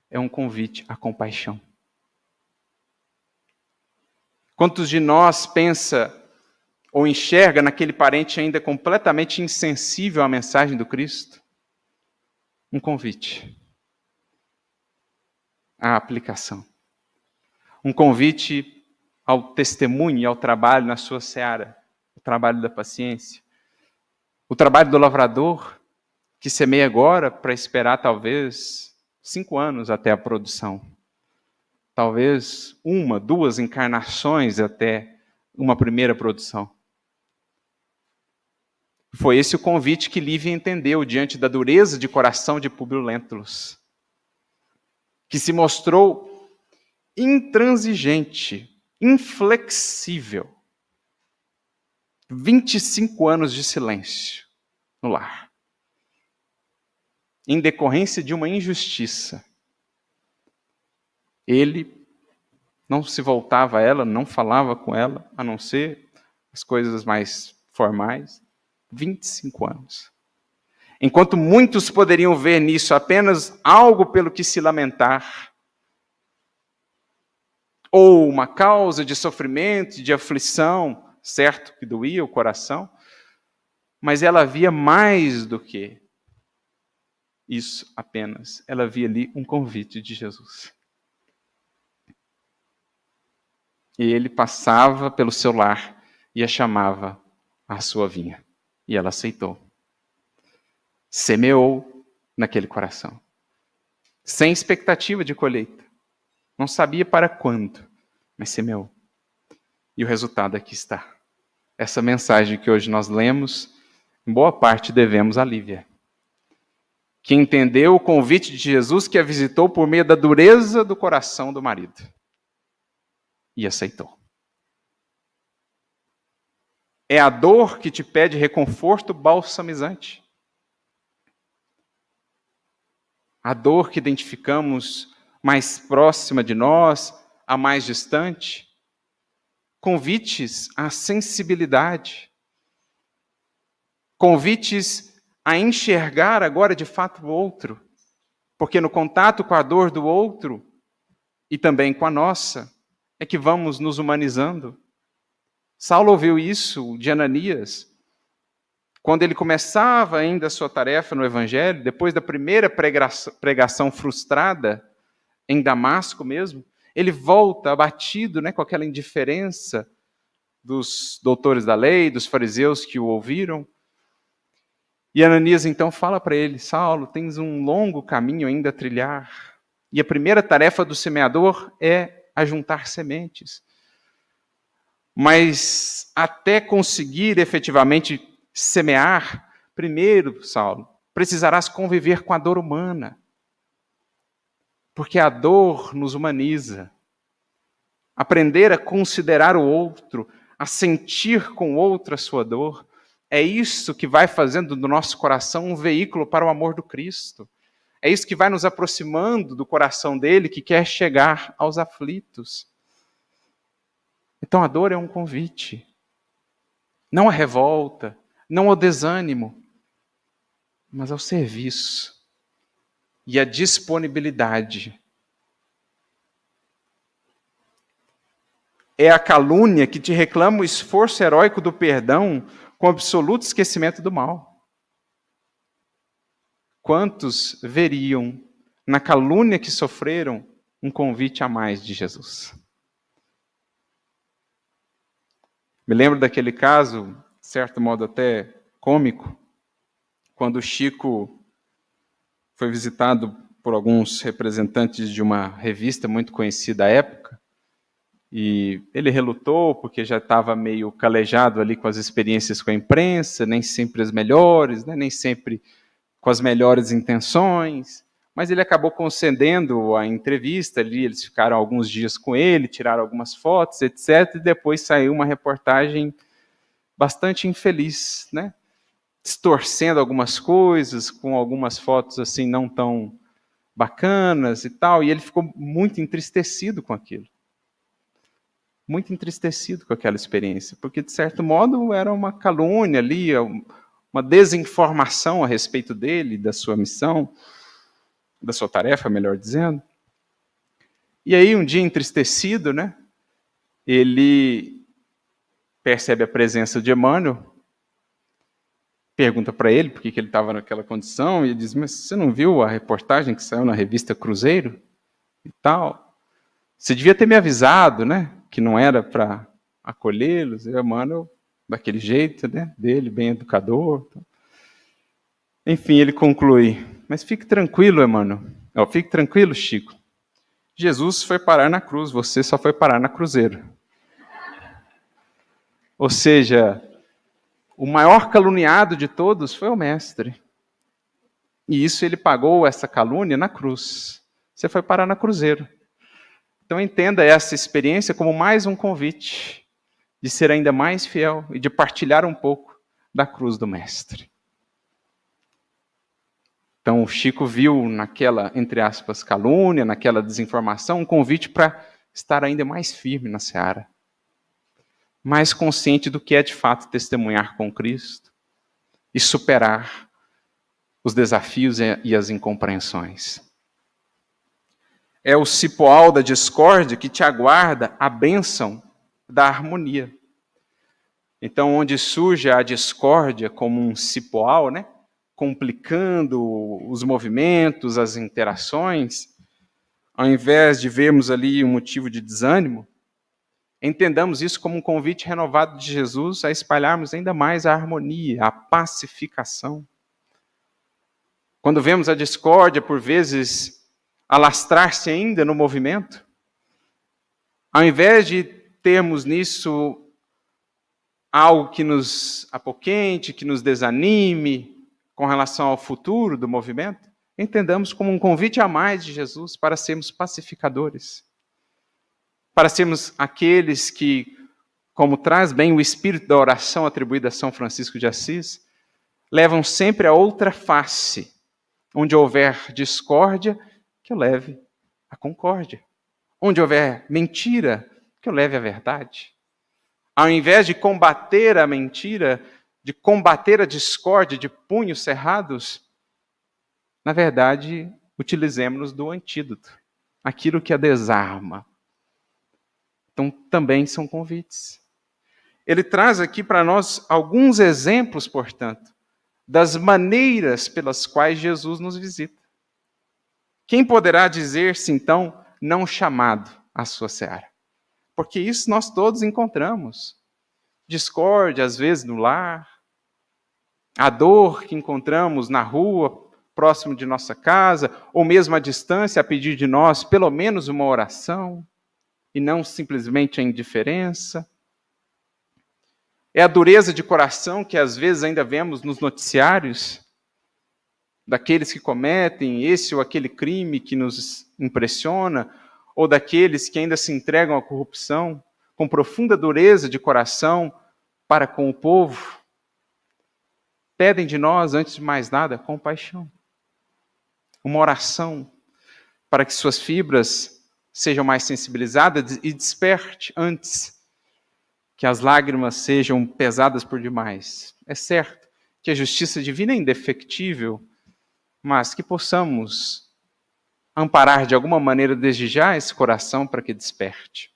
É um convite à compaixão. Quantos de nós pensa ou enxerga naquele parente ainda completamente insensível à mensagem do Cristo? Um convite à aplicação. Um convite ao testemunho e ao trabalho na sua seara. O trabalho da paciência. O trabalho do lavrador, que semeia agora para esperar talvez 5 anos até a produção. Talvez 1, 2 encarnações até uma primeira produção. Foi esse o convite que Lívia entendeu diante da dureza de coração de Públio Lentulus, que se mostrou intransigente, inflexível. 25 anos de silêncio no lar. Em decorrência de uma injustiça. Ele não se voltava a ela, não falava com ela, a não ser as coisas mais formais. 25 anos. Enquanto muitos poderiam ver nisso apenas algo pelo que se lamentar, ou uma causa de sofrimento, de aflição, certo que doía o coração, mas ela via mais do que isso apenas. Ela via ali um convite de Jesus. E ele passava pelo seu lar e a chamava à sua vinha. E ela aceitou. Semeou naquele coração. Sem expectativa de colheita. Não sabia para quando, mas semeou. E o resultado aqui está. Essa mensagem que hoje nós lemos, em boa parte devemos a Lívia, que entendeu o convite de Jesus que a visitou por meio da dureza do coração do marido. E aceitou. É a dor que te pede reconforto balsamizante. A dor que identificamos mais próxima de nós, a mais distante. Convites à sensibilidade. Convites a enxergar agora de fato o outro. Porque no contato com a dor do outro, e também com a nossa, é que vamos nos humanizando. Saulo ouviu isso de Ananias, quando ele começava ainda a sua tarefa no Evangelho, depois da primeira pregação frustrada, em Damasco mesmo, ele volta abatido, com aquela indiferença, dos doutores da lei, dos fariseus que o ouviram. E Ananias então fala para ele: Saulo, tens um longo caminho ainda a trilhar. E a primeira tarefa do semeador é ajuntar sementes. Mas até conseguir efetivamente semear, primeiro, Saulo, precisarás conviver com a dor humana. Porque a dor nos humaniza. Aprender a considerar o outro, a sentir com o outro a sua dor, é isso que vai fazendo do nosso coração um veículo para o amor do Cristo. É isso que vai nos aproximando do coração dele, que quer chegar aos aflitos. Então a dor é um convite. Não a revolta, não ao desânimo, mas ao serviço e à disponibilidade. É a calúnia que te reclama o esforço heróico do perdão com absoluto esquecimento do mal. Quantos veriam na calúnia que sofreram um convite a mais de Jesus? Me lembro daquele caso, de certo modo até cômico, quando o Chico foi visitado por alguns representantes de uma revista muito conhecida à época, e ele relutou porque já estava meio calejado ali com as experiências com a imprensa, nem sempre as melhores, né, nem sempre com as melhores intenções, mas ele acabou concedendo a entrevista ali, eles ficaram alguns dias com ele, tiraram algumas fotos, etc., e depois saiu uma reportagem bastante infeliz, né? Distorcendo algumas coisas, com algumas fotos assim não tão bacanas e tal, e ele ficou muito entristecido com aquilo. Muito entristecido com aquela experiência, porque, de certo modo, era uma calúnia ali, uma desinformação a respeito dele, da sua missão, da sua tarefa, melhor dizendo. E aí, um dia entristecido, né, ele percebe a presença de Emmanuel, pergunta para ele por que ele estava naquela condição, e ele diz: mas você não viu a reportagem que saiu na revista Cruzeiro? E tal. Você devia ter me avisado, né, que não era para acolhê-los. E o Emmanuel, daquele jeito, né, dele, bem educador. Enfim, ele conclui: mas fique tranquilo, Emmanuel. Fique tranquilo, Chico. Jesus foi parar na cruz, você só foi parar na Cruzeiro. Ou seja, o maior caluniado de todos foi o Mestre. E isso ele pagou essa calúnia na cruz. Você foi parar na Cruzeiro. Então entenda essa experiência como mais um convite de ser ainda mais fiel e de partilhar um pouco da cruz do Mestre. Então o Chico viu naquela, entre aspas, calúnia, naquela desinformação, um convite para estar ainda mais firme na seara. Mais consciente do que é de fato testemunhar com Cristo e superar os desafios e as incompreensões. É o cipoal da discórdia que te aguarda a bênção da harmonia. Então, onde surge a discórdia como um cipoal, né, complicando os movimentos, as interações, ao invés de vermos ali um motivo de desânimo, entendamos isso como um convite renovado de Jesus a espalharmos ainda mais a harmonia, a pacificação. Quando vemos a discórdia, por vezes, alastrar-se ainda no movimento, ao invés de termos nisso algo que nos apoquente, que nos desanime com relação ao futuro do movimento, entendamos como um convite a mais de Jesus para sermos pacificadores, para sermos aqueles que, como traz bem o espírito da oração atribuída a São Francisco de Assis, levam sempre a outra face, onde houver discórdia, que eu leve a concórdia. Onde houver mentira, que eu leve a verdade. Ao invés de combater a mentira, de combater a discórdia de punhos cerrados, na verdade, utilizemos-nos do antídoto, aquilo que a desarma. Então, também são convites. Ele traz aqui para nós alguns exemplos, portanto, das maneiras pelas quais Jesus nos visita. Quem poderá dizer-se, então, não chamado à sua seara? Porque isso nós todos encontramos. discórdia, às vezes, no lar, a dor que encontramos na rua, próximo de nossa casa, ou mesmo à distância, a pedir de nós pelo menos uma oração, e não simplesmente a indiferença. É a dureza de coração que às vezes ainda vemos nos noticiários, daqueles que cometem esse ou aquele crime que nos impressiona, ou daqueles que ainda se entregam à corrupção, com profunda dureza de coração para com o povo. Pedem de nós, antes de mais nada, compaixão. Uma oração para que suas fibras sejam mais sensibilizadas e desperte antes que as lágrimas sejam pesadas por demais. É certo que a justiça divina é indefectível, mas que possamos amparar de alguma maneira desde já esse coração para que desperte.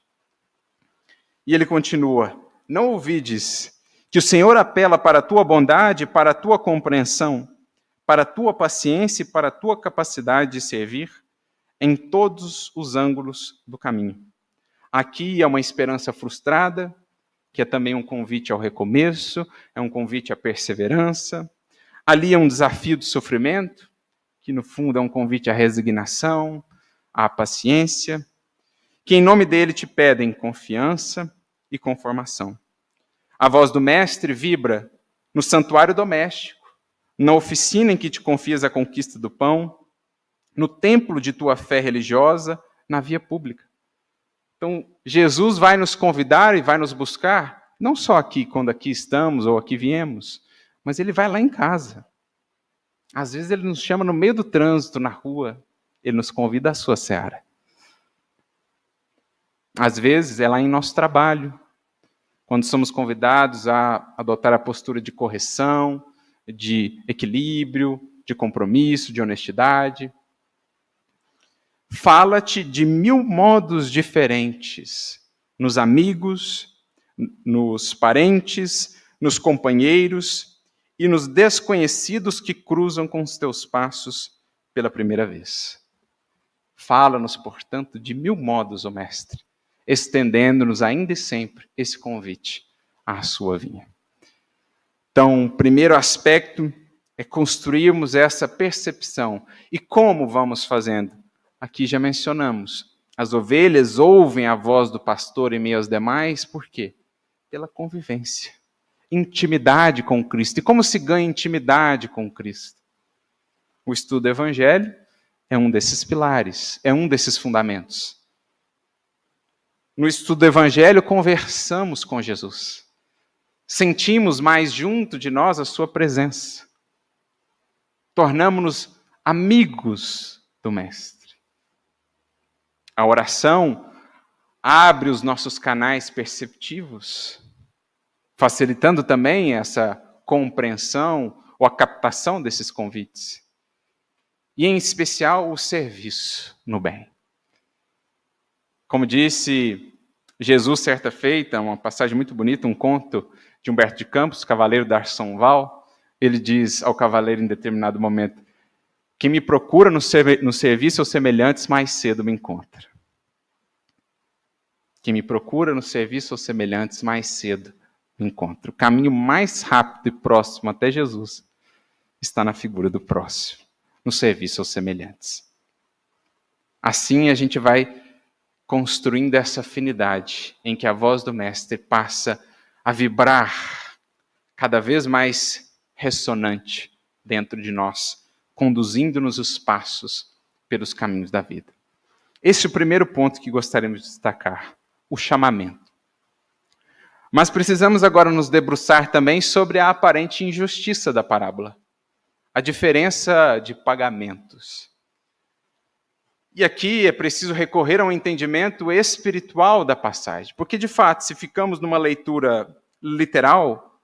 E ele continua: não ouvides que o Senhor apela para a tua bondade, para a tua compreensão, para a tua paciência e para a tua capacidade de servir em todos os ângulos do caminho. Aqui é uma esperança frustrada, que é também um convite ao recomeço, é um convite à perseverança. Ali é um desafio de sofrimento, que no fundo é um convite à resignação, à paciência, que em nome dele te pedem confiança e conformação. A voz do mestre vibra no santuário doméstico, na oficina em que te confias a conquista do pão, no templo de tua fé religiosa, na via pública. Então, Jesus vai nos convidar e vai nos buscar, não só aqui, quando aqui estamos ou aqui viemos, mas ele vai lá em casa. Às vezes ele nos chama no meio do trânsito, na rua, ele nos convida à sua seara. Às vezes é lá em nosso trabalho, quando somos convidados a adotar a postura de correção, de equilíbrio, de compromisso, de honestidade. Fala-te de 1000 modos diferentes, nos amigos, nos parentes, nos companheiros e nos desconhecidos que cruzam com os teus passos pela primeira vez. Fala-nos, portanto, de 1000 modos, ó Mestre, estendendo-nos ainda e sempre esse convite à sua vinha. Então, o primeiro aspecto é construirmos essa percepção. E como vamos fazendo? Aqui já mencionamos. As ovelhas ouvem a voz do pastor em meio aos demais, por quê? Pela convivência. Intimidade com Cristo. E como se ganha intimidade com Cristo? O estudo do Evangelho é um desses pilares, é um desses fundamentos. No estudo do Evangelho, conversamos com Jesus. Sentimos mais junto de nós a sua presença. Tornamo-nos amigos do Mestre. A oração abre os nossos canais perceptivos, facilitando também essa compreensão ou a captação desses convites. E, em especial, o serviço no bem. Como disse Jesus certa feita, uma passagem muito bonita, um conto de Humberto de Campos, cavaleiro da Arsonval, ele diz ao cavaleiro em determinado momento: quem me procura no serviço aos semelhantes mais cedo me encontra. Quem me procura no serviço aos semelhantes mais cedo me encontra. O caminho mais rápido e próximo até Jesus está na figura do próximo, no serviço aos semelhantes. Assim a gente vai construindo essa afinidade em que a voz do Mestre passa a vibrar cada vez mais ressonante dentro de nós, conduzindo-nos os passos pelos caminhos da vida. Esse é o primeiro ponto que gostaríamos de destacar, o chamamento. Mas precisamos agora nos debruçar também sobre a aparente injustiça da parábola, a diferença de pagamentos. E aqui é preciso recorrer a um entendimento espiritual da passagem, porque de fato, se ficamos numa leitura literal,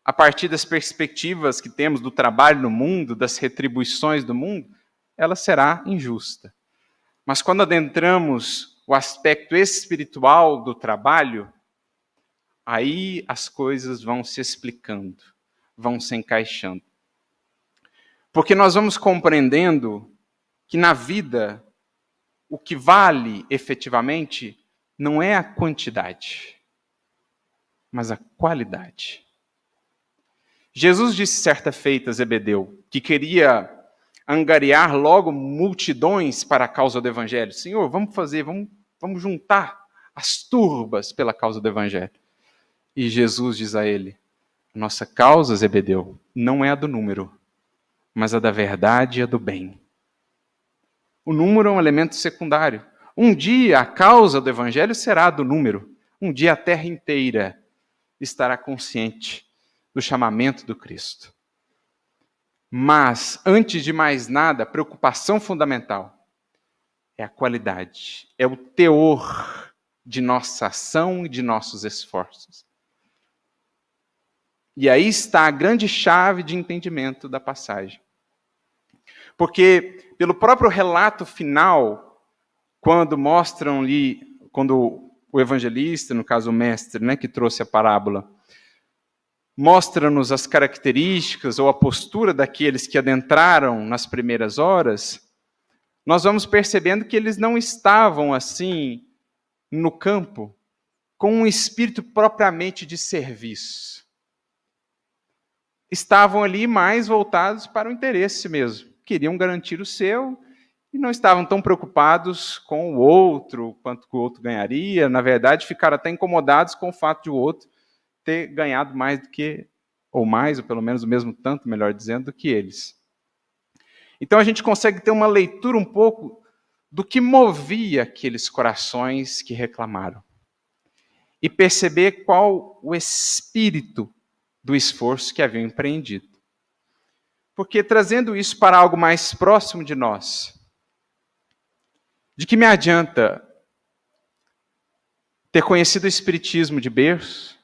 a partir das perspectivas que temos do trabalho no mundo, das retribuições do mundo, ela será injusta. Mas quando adentramos o aspecto espiritual do trabalho, aí as coisas vão se explicando, vão se encaixando. Porque nós vamos compreendendo que na vida o que vale efetivamente não é a quantidade. mas a qualidade. Jesus disse certa feita a Zebedeu, que queria angariar logo multidões para a causa do Evangelho. Senhor, vamos juntar as turbas pela causa do Evangelho. E Jesus diz a ele, nossa causa, Zebedeu, não é a do número, mas a da verdade e a do bem. O número é um elemento secundário. Um dia a causa do Evangelho será a do número. Um dia a terra inteira estará consciente do chamamento do Cristo. Mas, antes de mais nada, a preocupação fundamental é a qualidade, é o teor de nossa ação e de nossos esforços. E aí está a grande chave de entendimento da passagem. Porque, pelo próprio relato final, quando mostram-lhe, quando o evangelista, no caso o mestre, que trouxe a parábola, mostra-nos as características ou a postura daqueles que adentraram nas primeiras horas, nós vamos percebendo que eles não estavam assim no campo com um espírito propriamente de serviço. Estavam ali mais voltados para o interesse mesmo. Queriam garantir o seu e não estavam tão preocupados com o outro, quanto o outro ganharia. Na verdade, ficaram até incomodados com o fato de o outro ter ganhado mais do que, ou pelo menos o mesmo tanto, melhor dizendo, do que eles. Então a gente consegue ter uma leitura um pouco do que movia aqueles corações que reclamaram. E perceber qual o espírito do esforço que haviam empreendido. Porque trazendo isso para algo mais próximo de nós, de que me adianta ter conhecido o Espiritismo de berço,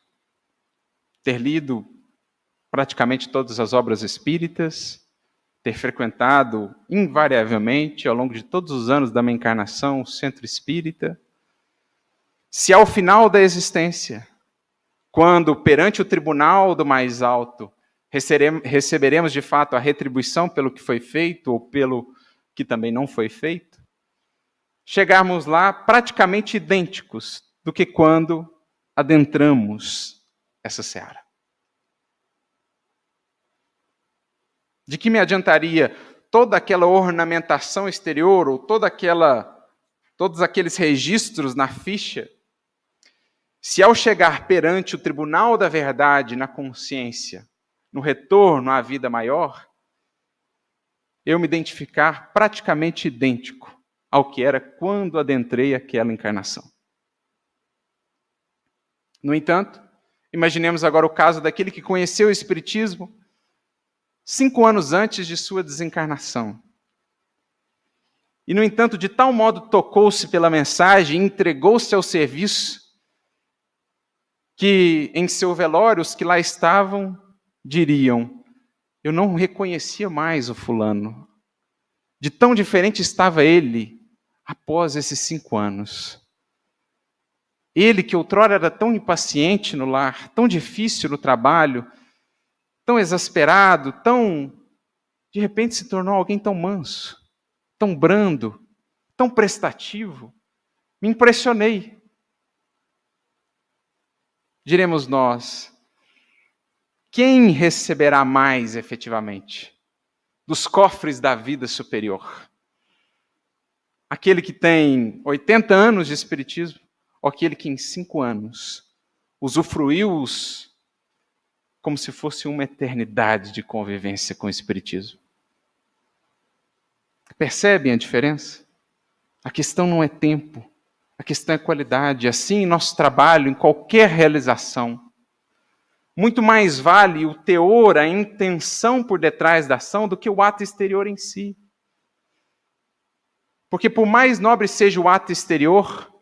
ter lido praticamente todas as obras espíritas, ter frequentado invariavelmente, ao longo de todos os anos da minha encarnação, o centro espírita, se ao final da existência, quando perante o tribunal do mais alto, receberemos de fato a retribuição pelo que foi feito ou pelo que também não foi feito, chegarmos lá praticamente idênticos do que quando adentramos essa seara. De que me adiantaria toda aquela ornamentação exterior ou todos aqueles registros na ficha, se ao chegar perante o tribunal da verdade na consciência, no retorno à vida maior, eu me identificar praticamente idêntico ao que era quando adentrei aquela encarnação. No entanto, imaginemos agora o caso daquele que conheceu o Espiritismo 5 anos antes de sua desencarnação. E, no entanto, de tal modo tocou-se pela mensagem, entregou-se ao serviço, que em seu velório os que lá estavam diriam, eu não reconhecia mais o fulano. De tão diferente estava ele após esses 5 anos. Ele que outrora era tão impaciente no lar, tão difícil no trabalho, tão exasperado, de repente se tornou alguém tão manso, tão brando, tão prestativo. Me impressionei. Diremos nós, quem receberá mais efetivamente dos cofres da vida superior? Aquele que tem 80 anos de espiritismo ou aquele que em 5 anos usufruiu-os como se fosse uma eternidade de convivência com o espiritismo? Percebem a diferença? A questão não é tempo, a questão é qualidade. Assim, em nosso trabalho, em qualquer realização, muito mais vale o teor, a intenção por detrás da ação do que o ato exterior em si. Porque por mais nobre seja o ato exterior,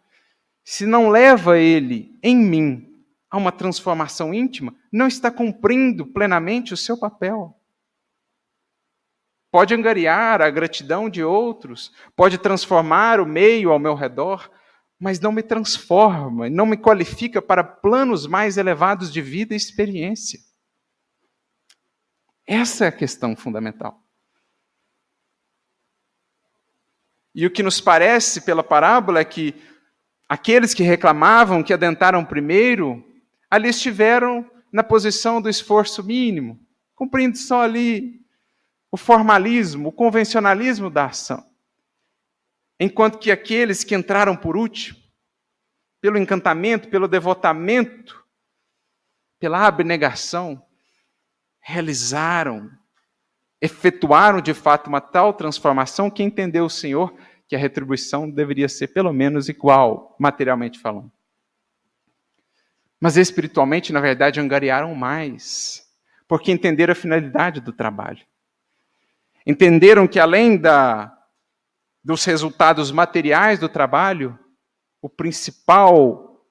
se não leva ele, em mim, a uma transformação íntima, não está cumprindo plenamente o seu papel. Pode angariar a gratidão de outros, pode transformar o meio ao meu redor, mas não me transforma, não me qualifica para planos mais elevados de vida e experiência. Essa é a questão fundamental. E o que nos parece pela parábola é que aqueles que reclamavam, que adentraram primeiro, ali estiveram na posição do esforço mínimo, cumprindo só ali o formalismo, o convencionalismo da ação. Enquanto que aqueles que entraram por último, pelo encantamento, pelo devotamento, pela abnegação, realizaram, efetuaram de fato uma tal transformação que entendeu o Senhor que a retribuição deveria ser pelo menos igual, materialmente falando. Mas espiritualmente, na verdade, angariaram mais, porque entenderam a finalidade do trabalho. Entenderam que além dos resultados materiais do trabalho, o principal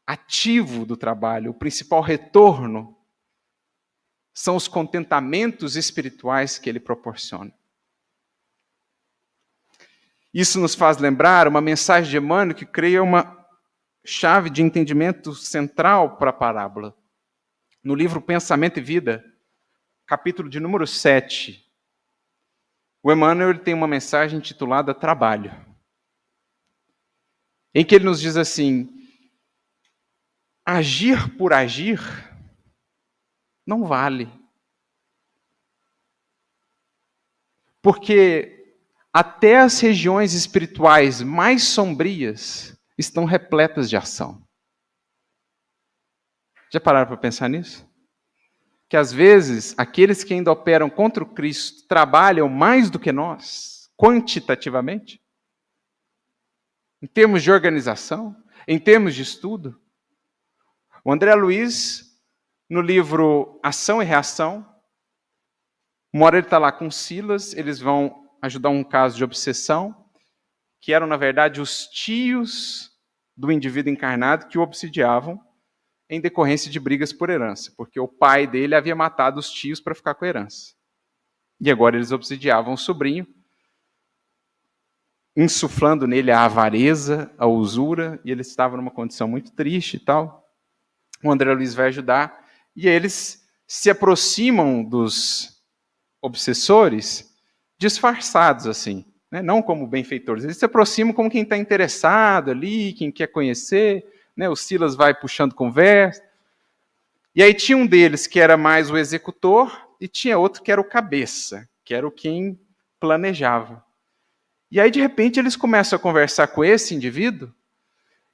ativo do trabalho, o principal retorno, são os contentamentos espirituais que ele proporciona. Isso nos faz lembrar uma mensagem de Emmanuel que creio é uma chave de entendimento central para a parábola. No livro Pensamento e Vida, capítulo de número 7, o Emmanuel tem uma mensagem intitulada Trabalho, em que ele nos diz assim: agir por agir não vale. Porque até as regiões espirituais mais sombrias estão repletas de ação. Já pararam para pensar nisso? Que às vezes, aqueles que ainda operam contra o Cristo trabalham mais do que nós, quantitativamente, em termos de organização, em termos de estudo. O André Luiz, no livro Ação e Reação, uma hora ele está lá com Silas, eles vão ajudar um caso de obsessão, que eram, na verdade, os tios do indivíduo encarnado que o obsidiavam em decorrência de brigas por herança, porque o pai dele havia matado os tios para ficar com a herança. E agora eles obsidiavam o sobrinho, insuflando nele a avareza, a usura, e ele estava numa condição muito triste e tal. O André Luiz vai ajudar, e eles se aproximam dos obsessores disfarçados, assim, né? Não como benfeitores, eles se aproximam como quem está interessado ali, quem quer conhecer, né? O Silas vai puxando conversa, e aí tinha um deles que era mais o executor, e tinha outro que era o cabeça, que era o quem planejava. E aí, de repente, eles começam a conversar com esse indivíduo,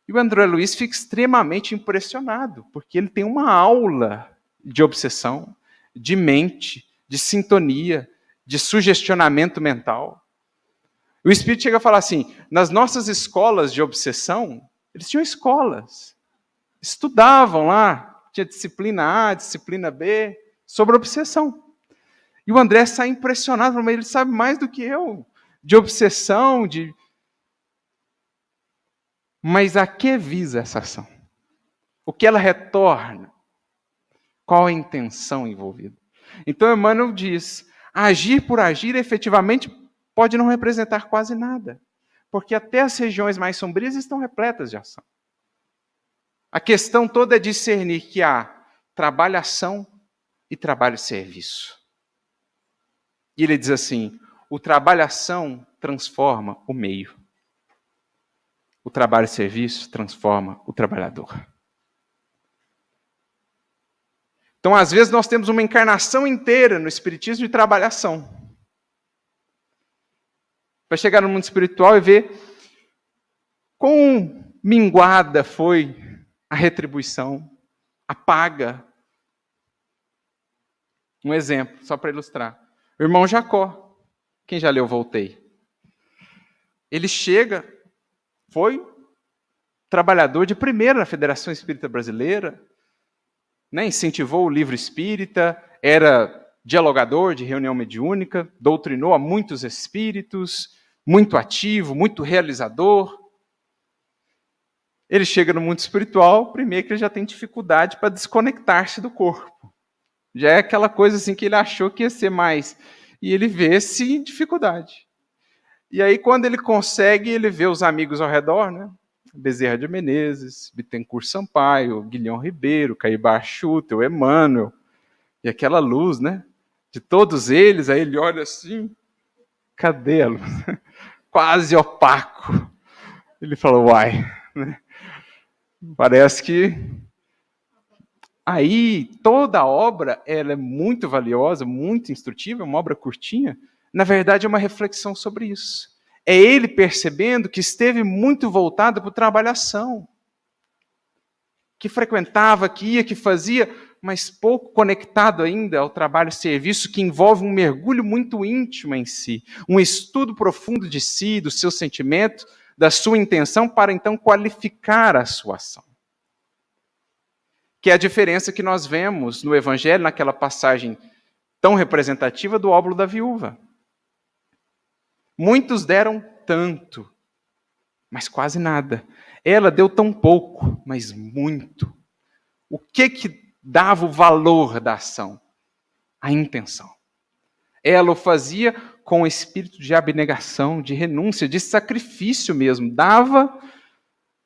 e o André Luiz fica extremamente impressionado, porque ele tem uma aula de obsessão, de mente, de sintonia, de sugestionamento mental. O Espírito chega a falar assim, nas nossas escolas de obsessão, eles tinham escolas, estudavam lá, tinha disciplina A, disciplina B, sobre obsessão. E o André sai impressionado, mas ele sabe mais do que eu, de obsessão, Mas a que visa essa ação? O que ela retorna? Qual a intenção envolvida? Então Emmanuel diz, agir por agir efetivamente pode não representar quase nada, porque até as regiões mais sombrias estão repletas de ação. A questão toda é discernir que há trabalho-ação e trabalho-serviço. E ele diz assim, o trabalho-ação transforma o meio. O trabalho-serviço transforma o trabalhador. Então, às vezes, nós temos uma encarnação inteira no Espiritismo de trabalhação. Para chegar no mundo espiritual e ver quão minguada foi a retribuição, a paga. Um exemplo, só para ilustrar. O irmão Jacó, quem já leu Voltei? Ele chega, foi trabalhador de primeira na Federação Espírita Brasileira, né, incentivou o livro espírita, era dialogador de reunião mediúnica, doutrinou a muitos espíritos, muito ativo, muito realizador. Ele chega no mundo espiritual, primeiro que ele já tem dificuldade para desconectar-se do corpo. Já é aquela coisa assim que ele achou que ia ser mais. E ele vê-se em dificuldade. E aí, quando ele consegue, ele vê os amigos ao redor, né? Bezerra de Menezes, Bittencourt Sampaio, Guilhom Ribeiro, Caíba Schutter, o Emmanuel, e aquela luz, né? De todos eles, aí ele olha assim, cadê a luz? Quase opaco. Ele fala, uai, né? Parece que aí toda a obra ela é muito valiosa, muito instrutiva, é uma obra curtinha. Na verdade, é uma reflexão sobre isso. É ele percebendo que esteve muito voltado para o trabalhação, que frequentava, que ia, que fazia, mas pouco conectado ainda ao trabalho-serviço, que envolve um mergulho muito íntimo em si, um estudo profundo de si, do seu sentimento, da sua intenção, para então qualificar a sua ação. Que é a diferença que nós vemos no Evangelho, naquela passagem tão representativa do óbolo da viúva. Muitos deram tanto, mas quase nada. Ela deu tão pouco, mas muito. O que dava o valor da ação? A intenção. Ela o fazia com o espírito de abnegação, de renúncia, de sacrifício mesmo. Dava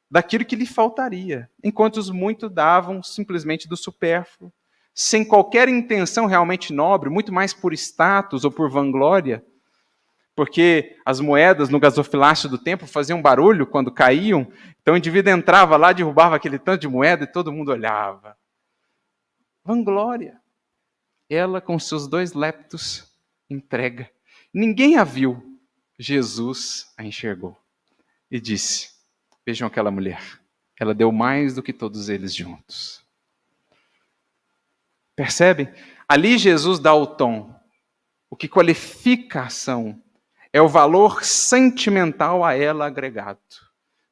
daquilo que lhe faltaria, enquanto os muitos davam simplesmente do supérfluo, sem qualquer intenção realmente nobre, muito mais por status ou por vanglória, porque as moedas no gasofilácio do templo faziam barulho quando caíam, então o indivíduo entrava lá, derrubava aquele tanto de moeda e todo mundo olhava. Vanglória. Ela com seus 2 leptos entrega. Ninguém a viu, Jesus a enxergou e disse: vejam aquela mulher, ela deu mais do que todos eles juntos. Percebe? Ali Jesus dá o tom. O que qualifica a ação é o valor sentimental a ela agregado.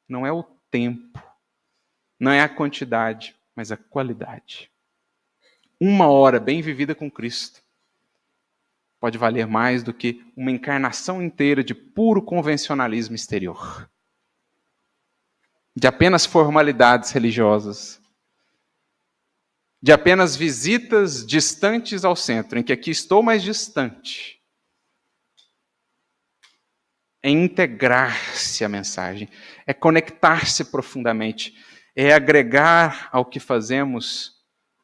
Não é o tempo, não é a quantidade, mas a qualidade. 1 hora bem vivida com Cristo pode valer mais do que uma encarnação inteira de puro convencionalismo exterior, de apenas formalidades religiosas, de apenas visitas distantes ao centro, em que aqui estou mais distante. É integrar-se à mensagem, é conectar-se profundamente, é agregar ao que fazemos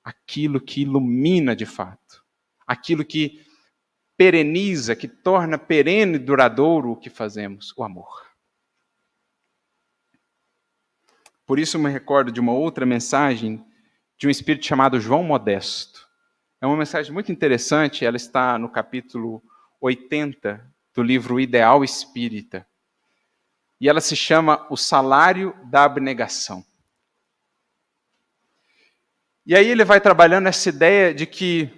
aquilo que ilumina de fato, aquilo que pereniza, que torna perene e duradouro o que fazemos, o amor. Por isso eu me recordo de uma outra mensagem de um espírito chamado João Modesto. É uma mensagem muito interessante, ela está no capítulo 80 do livro Ideal Espírita. E ela se chama O Salário da Abnegação. E aí ele vai trabalhando essa ideia de que,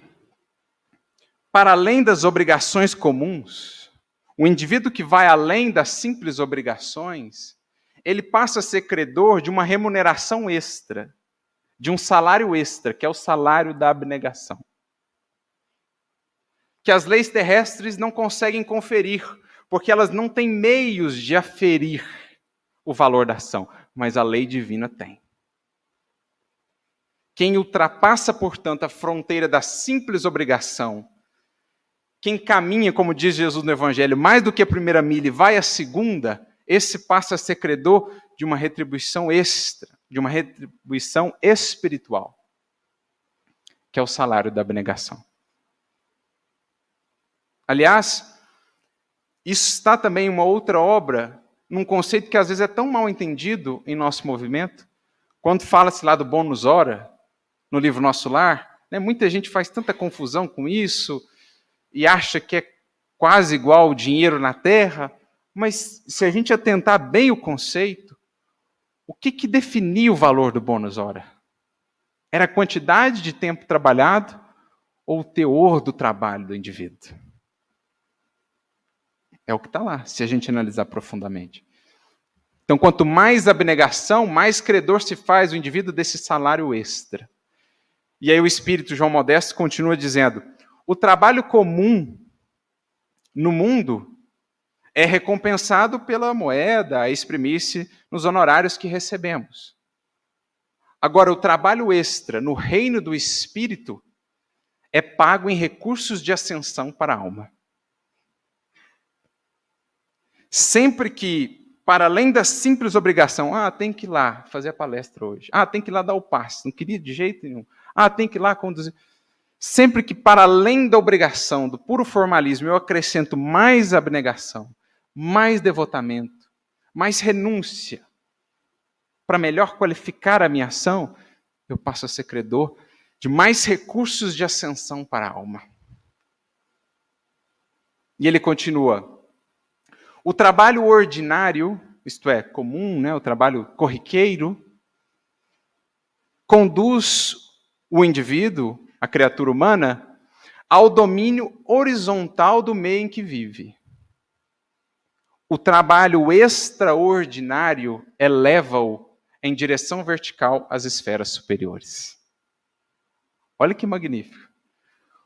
para além das obrigações comuns, o indivíduo que vai além das simples obrigações, ele passa a ser credor de uma remuneração extra, de um salário extra, que é o salário da abnegação. Que as leis terrestres não conseguem conferir, porque elas não têm meios de aferir o valor da ação, mas a lei divina tem. Quem ultrapassa, portanto, a fronteira da simples obrigação, quem caminha, como diz Jesus no Evangelho, mais do que a primeira milha e vai à segunda, esse passa a ser credor de uma retribuição extra, de uma retribuição espiritual, que é o salário da abnegação. Aliás, isso está também em uma outra obra, num conceito que às vezes é tão mal entendido em nosso movimento, quando fala-se lá do bônus hora, no livro Nosso Lar, né, muita gente faz tanta confusão com isso e acha que é quase igual o dinheiro na terra, mas se a gente atentar bem o conceito, o que definia o valor do bônus hora? Era a quantidade de tempo trabalhado ou o teor do trabalho do indivíduo? É o que está lá, se a gente analisar profundamente. Então, quanto mais abnegação, mais credor se faz o indivíduo desse salário extra. E aí o espírito João Modesto continua dizendo: o trabalho comum no mundo é recompensado pela moeda a exprimir-se nos honorários que recebemos. Agora, o trabalho extra no reino do espírito é pago em recursos de ascensão para a alma. Sempre que, para além da simples obrigação, tem que ir lá fazer a palestra hoje, tem que ir lá dar o passe, não queria de jeito nenhum, tem que ir lá conduzir. Sempre que, para além da obrigação, do puro formalismo, eu acrescento mais abnegação, mais devotamento, mais renúncia, para melhor qualificar a minha ação, eu passo a ser credor de mais recursos de ascensão para a alma. E ele continua: o trabalho ordinário, isto é, comum, o trabalho corriqueiro, conduz o indivíduo, a criatura humana, ao domínio horizontal do meio em que vive. O trabalho extraordinário eleva-o em direção vertical às esferas superiores. Olha que magnífico.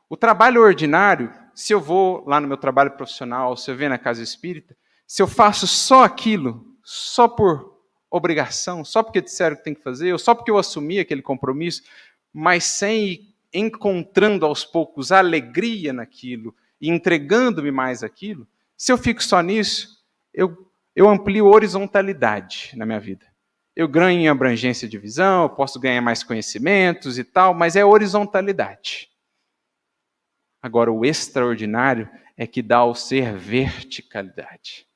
O trabalho ordinário, se eu vou lá no meu trabalho profissional, se eu venho na casa espírita, se eu faço só aquilo, só por obrigação, só porque disseram que tem que fazer, ou só porque eu assumi aquele compromisso, mas sem ir encontrando aos poucos alegria naquilo e entregando-me mais aquilo, se eu fico só nisso, eu amplio horizontalidade na minha vida. Eu ganho em abrangência de visão, eu posso ganhar mais conhecimentos e tal, mas é horizontalidade. Agora, o extraordinário é que dá ao ser verticalidade.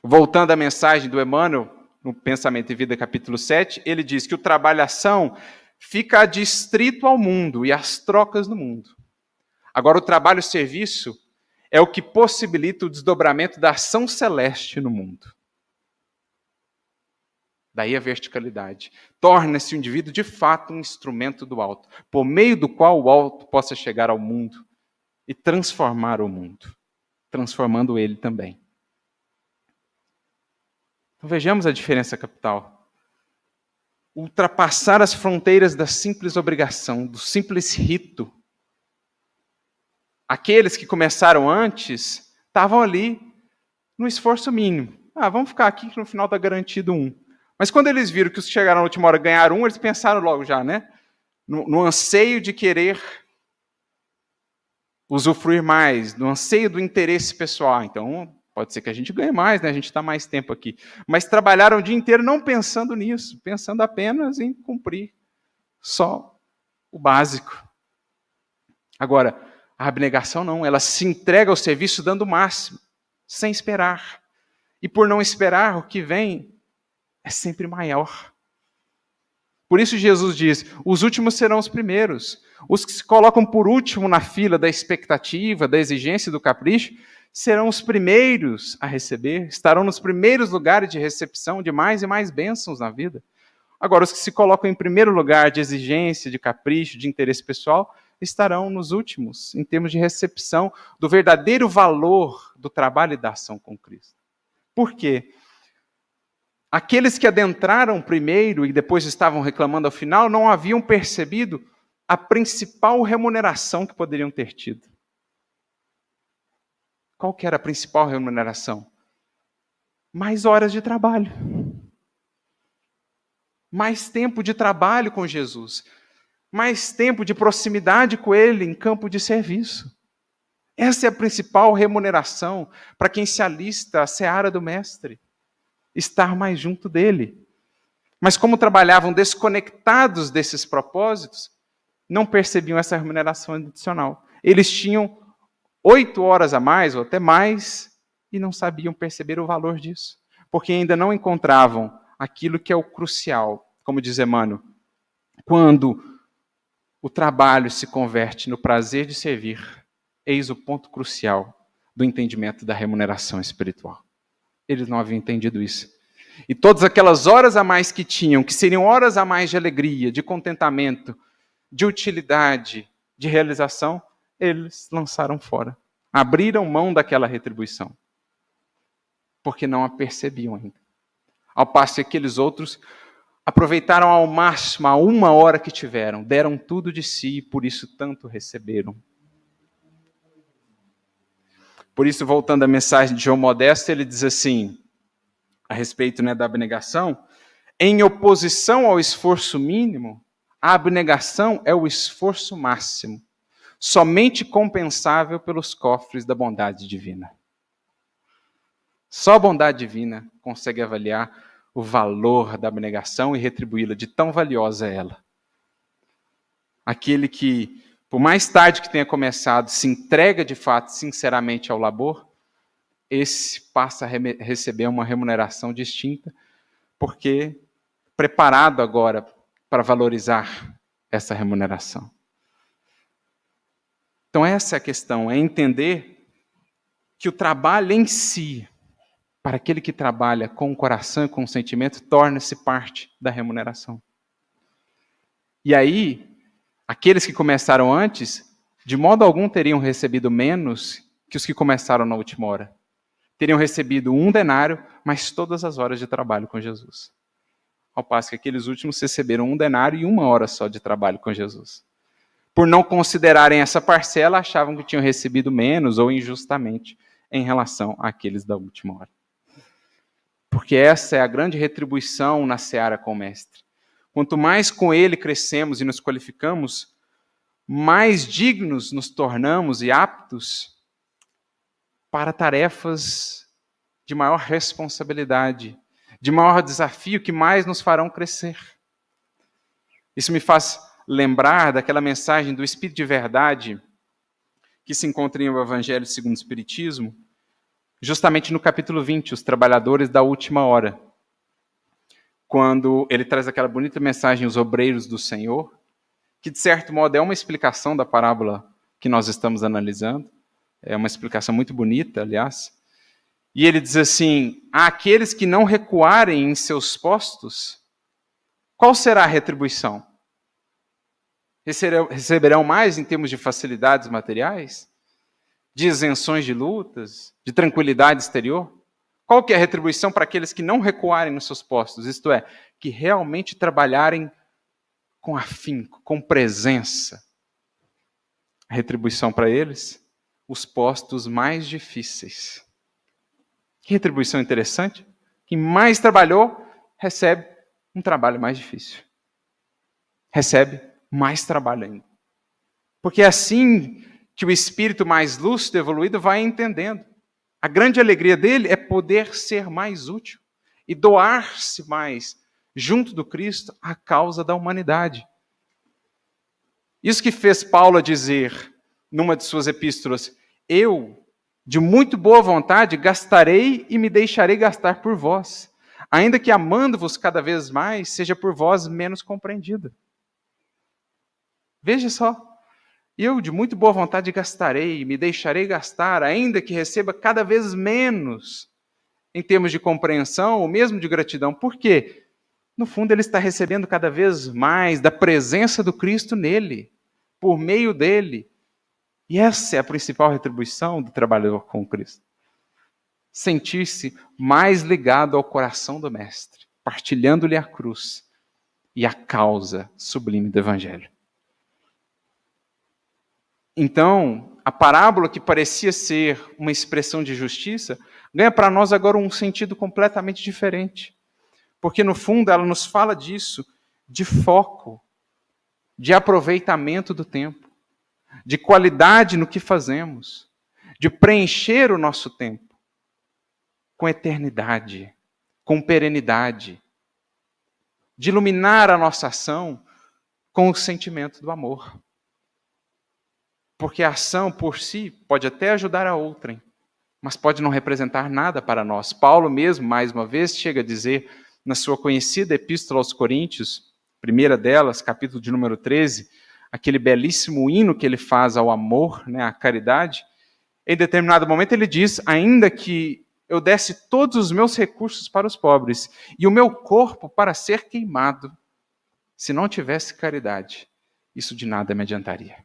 Voltando à mensagem do Emmanuel, no Pensamento e Vida, capítulo 7, ele diz que o trabalho-ação fica adstrito ao mundo e às trocas no mundo. Agora, o trabalho-serviço é o que possibilita o desdobramento da ação celeste no mundo. Daí a verticalidade. Torna-se o indivíduo, de fato, um instrumento do alto, por meio do qual o alto possa chegar ao mundo e transformar o mundo, transformando ele também. Então vejamos a diferença capital. Ultrapassar as fronteiras da simples obrigação, do simples rito. Aqueles que começaram antes estavam ali no esforço mínimo. Vamos ficar aqui que no final está garantido um. Mas quando eles viram que os que chegaram na última hora ganharam um, eles pensaram logo já, no anseio de querer usufruir mais, no anseio do interesse pessoal. Então, pode ser que a gente ganhe mais, a gente está mais tempo aqui. Mas trabalharam o dia inteiro não pensando nisso, pensando apenas em cumprir só o básico. Agora, a abnegação não, ela se entrega ao serviço dando o máximo, sem esperar. E por não esperar, o que vem é sempre maior. Por isso Jesus diz, os últimos serão os primeiros. Os que se colocam por último na fila da expectativa, da exigência e do capricho, serão os primeiros a receber, estarão nos primeiros lugares de recepção de mais e mais bênçãos na vida. Agora, os que se colocam em primeiro lugar de exigência, de capricho, de interesse pessoal, estarão nos últimos, em termos de recepção do verdadeiro valor do trabalho e da ação com Cristo. Por quê? Aqueles que adentraram primeiro e depois estavam reclamando ao final, não haviam percebido a principal remuneração que poderiam ter tido. Qual que era a principal remuneração? Mais horas de trabalho. Mais tempo de trabalho com Jesus. Mais tempo de proximidade com Ele em campo de serviço. Essa é a principal remuneração para quem se alista à seara do Mestre. Estar mais junto dele. Mas como trabalhavam desconectados desses propósitos, não percebiam essa remuneração adicional. Eles tinham 8 horas a mais, ou até mais, e não sabiam perceber o valor disso. Porque ainda não encontravam aquilo que é o crucial, como diz Emmanuel. Quando o trabalho se converte no prazer de servir, eis o ponto crucial do entendimento da remuneração espiritual. Eles não haviam entendido isso. E todas aquelas horas a mais que tinham, que seriam horas a mais de alegria, de contentamento, de utilidade, de realização, eles lançaram fora. Abriram mão daquela retribuição. Porque não a percebiam ainda. Ao passo que aqueles outros aproveitaram ao máximo a 1 hora que tiveram, deram tudo de si e por isso tanto receberam. Por isso, voltando à mensagem de João Modesto, ele diz assim, a respeito da abnegação, em oposição ao esforço mínimo, a abnegação é o esforço máximo, somente compensável pelos cofres da bondade divina. Só a bondade divina consegue avaliar o valor da abnegação e retribuí-la, de tão valiosa é ela. Aquele que, por mais tarde que tenha começado, se entrega de fato, sinceramente ao labor, esse passa a receber uma remuneração distinta, porque preparado agora para valorizar essa remuneração. Então essa é a questão, é entender que o trabalho em si, para aquele que trabalha com o coração e com o sentimento, torna-se parte da remuneração. E aí, aqueles que começaram antes, de modo algum teriam recebido menos que os que começaram na última hora. Teriam recebido 1 denário, mais todas as horas de trabalho com Jesus. Ao passo que aqueles últimos receberam 1 denário e 1 hora só de trabalho com Jesus. Por não considerarem essa parcela, achavam que tinham recebido menos ou injustamente em relação àqueles da última hora. Porque essa é a grande retribuição na seara com o Mestre. Quanto mais com ele crescemos e nos qualificamos, mais dignos nos tornamos e aptos para tarefas de maior responsabilidade, de maior desafio que mais nos farão crescer. Isso me faz lembrar daquela mensagem do Espírito de Verdade que se encontra em O Evangelho segundo o Espiritismo, justamente no capítulo 20, os trabalhadores da última hora. Quando ele traz aquela bonita mensagem, os obreiros do Senhor, que de certo modo é uma explicação da parábola que nós estamos analisando, é uma explicação muito bonita, aliás. E ele diz assim: àqueles que não recuarem em seus postos, qual será a retribuição? Receberão mais em termos de facilidades materiais? De isenções de lutas? De tranquilidade exterior? Qual que é a retribuição para aqueles que não recuarem nos seus postos? Isto é, que realmente trabalharem com afinco, com presença. A retribuição para eles? Os postos mais difíceis. Que retribuição interessante. Quem mais trabalhou, recebe um trabalho mais difícil. Recebe mais trabalho ainda. Porque é assim que o espírito mais lúcido, evoluído, vai entendendo. A grande alegria dele é poder ser mais útil e doar-se mais junto do Cristo à causa da humanidade. Isso que fez Paulo dizer numa de suas epístolas: eu, de muito boa vontade, gastarei e me deixarei gastar por vós, ainda que amando-vos cada vez mais, seja por vós menos compreendida. Veja só, eu de muito boa vontade gastarei, me deixarei gastar, ainda que receba cada vez menos em termos de compreensão ou mesmo de gratidão. Por quê? No fundo, ele está recebendo cada vez mais da presença do Cristo nele, por meio dele. E essa é a principal retribuição do trabalhador com Cristo. Sentir-se mais ligado ao coração do Mestre, partilhando-lhe a cruz e a causa sublime do Evangelho. Então, a parábola que parecia ser uma expressão de justiça, ganha para nós agora um sentido completamente diferente. Porque, no fundo, ela nos fala disso, de foco, de aproveitamento do tempo, de qualidade no que fazemos, de preencher o nosso tempo com eternidade, com perenidade, de iluminar a nossa ação com o sentimento do amor. Porque a ação por si pode até ajudar a outrem, mas pode não representar nada para nós. Paulo mesmo, mais uma vez, chega a dizer na sua conhecida Epístola aos Coríntios, primeira delas, capítulo de número 13, aquele belíssimo hino que ele faz ao amor, à caridade. Em determinado momento ele diz: ainda que eu desse todos os meus recursos para os pobres e o meu corpo para ser queimado, se não tivesse caridade, isso de nada me adiantaria.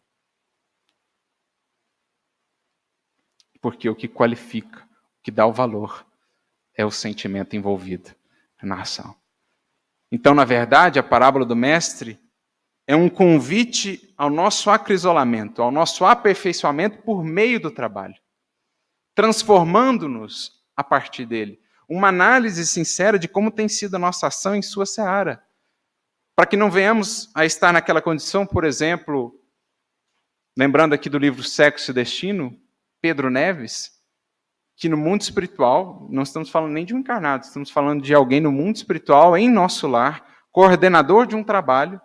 Porque o que qualifica, o que dá o valor, é o sentimento envolvido na ação. Então, na verdade, a parábola do Mestre é um convite ao nosso acrisolamento, ao nosso aperfeiçoamento por meio do trabalho, transformando-nos a partir dele. Uma análise sincera de como tem sido a nossa ação em sua seara, para que não venhamos a estar naquela condição, por exemplo, lembrando aqui do livro Sexo e Destino, Pedro Neves, que no mundo espiritual, não estamos falando nem de um encarnado, estamos falando de alguém no mundo espiritual, em nosso lar, coordenador de um trabalho,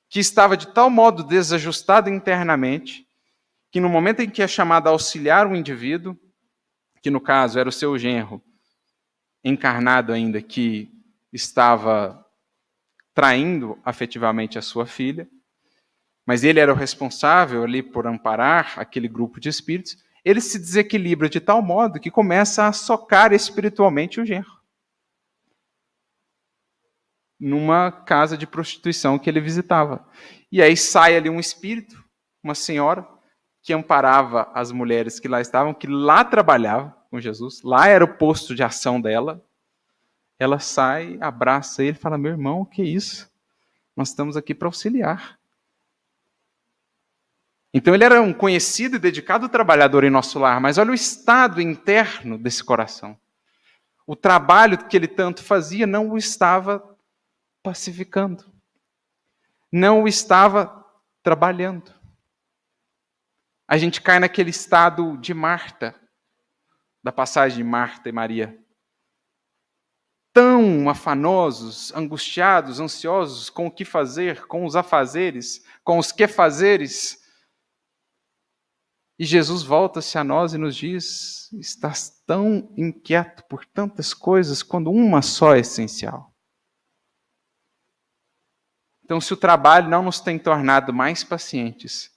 que estava de tal modo desajustado internamente, que no momento em que é chamado a auxiliar um indivíduo, que no caso era o seu genro, encarnado ainda, que estava traindo afetivamente a sua filha, mas ele era o responsável ali por amparar aquele grupo de espíritos. Ele se desequilibra de tal modo que começa a socar espiritualmente o genro, numa casa de prostituição que ele visitava. E aí sai ali um espírito, uma senhora, que amparava as mulheres que lá estavam, que lá trabalhavam com Jesus, lá era o posto de ação dela. Ela sai, abraça ele e fala: meu irmão, o que é isso? Nós estamos aqui para auxiliar. Então ele era um conhecido e dedicado trabalhador em nosso lar, mas olha o estado interno desse coração. O trabalho que ele tanto fazia não o estava pacificando. Não o estava trabalhando. A gente cai naquele estado de Marta, da passagem de Marta e Maria. Tão afanosos, angustiados, ansiosos com o que fazer, com os afazeres, com os quefazeres. E Jesus volta-se a nós e nos diz: estás tão inquieto por tantas coisas, quando uma só é essencial. Então, se o trabalho não nos tem tornado mais pacientes,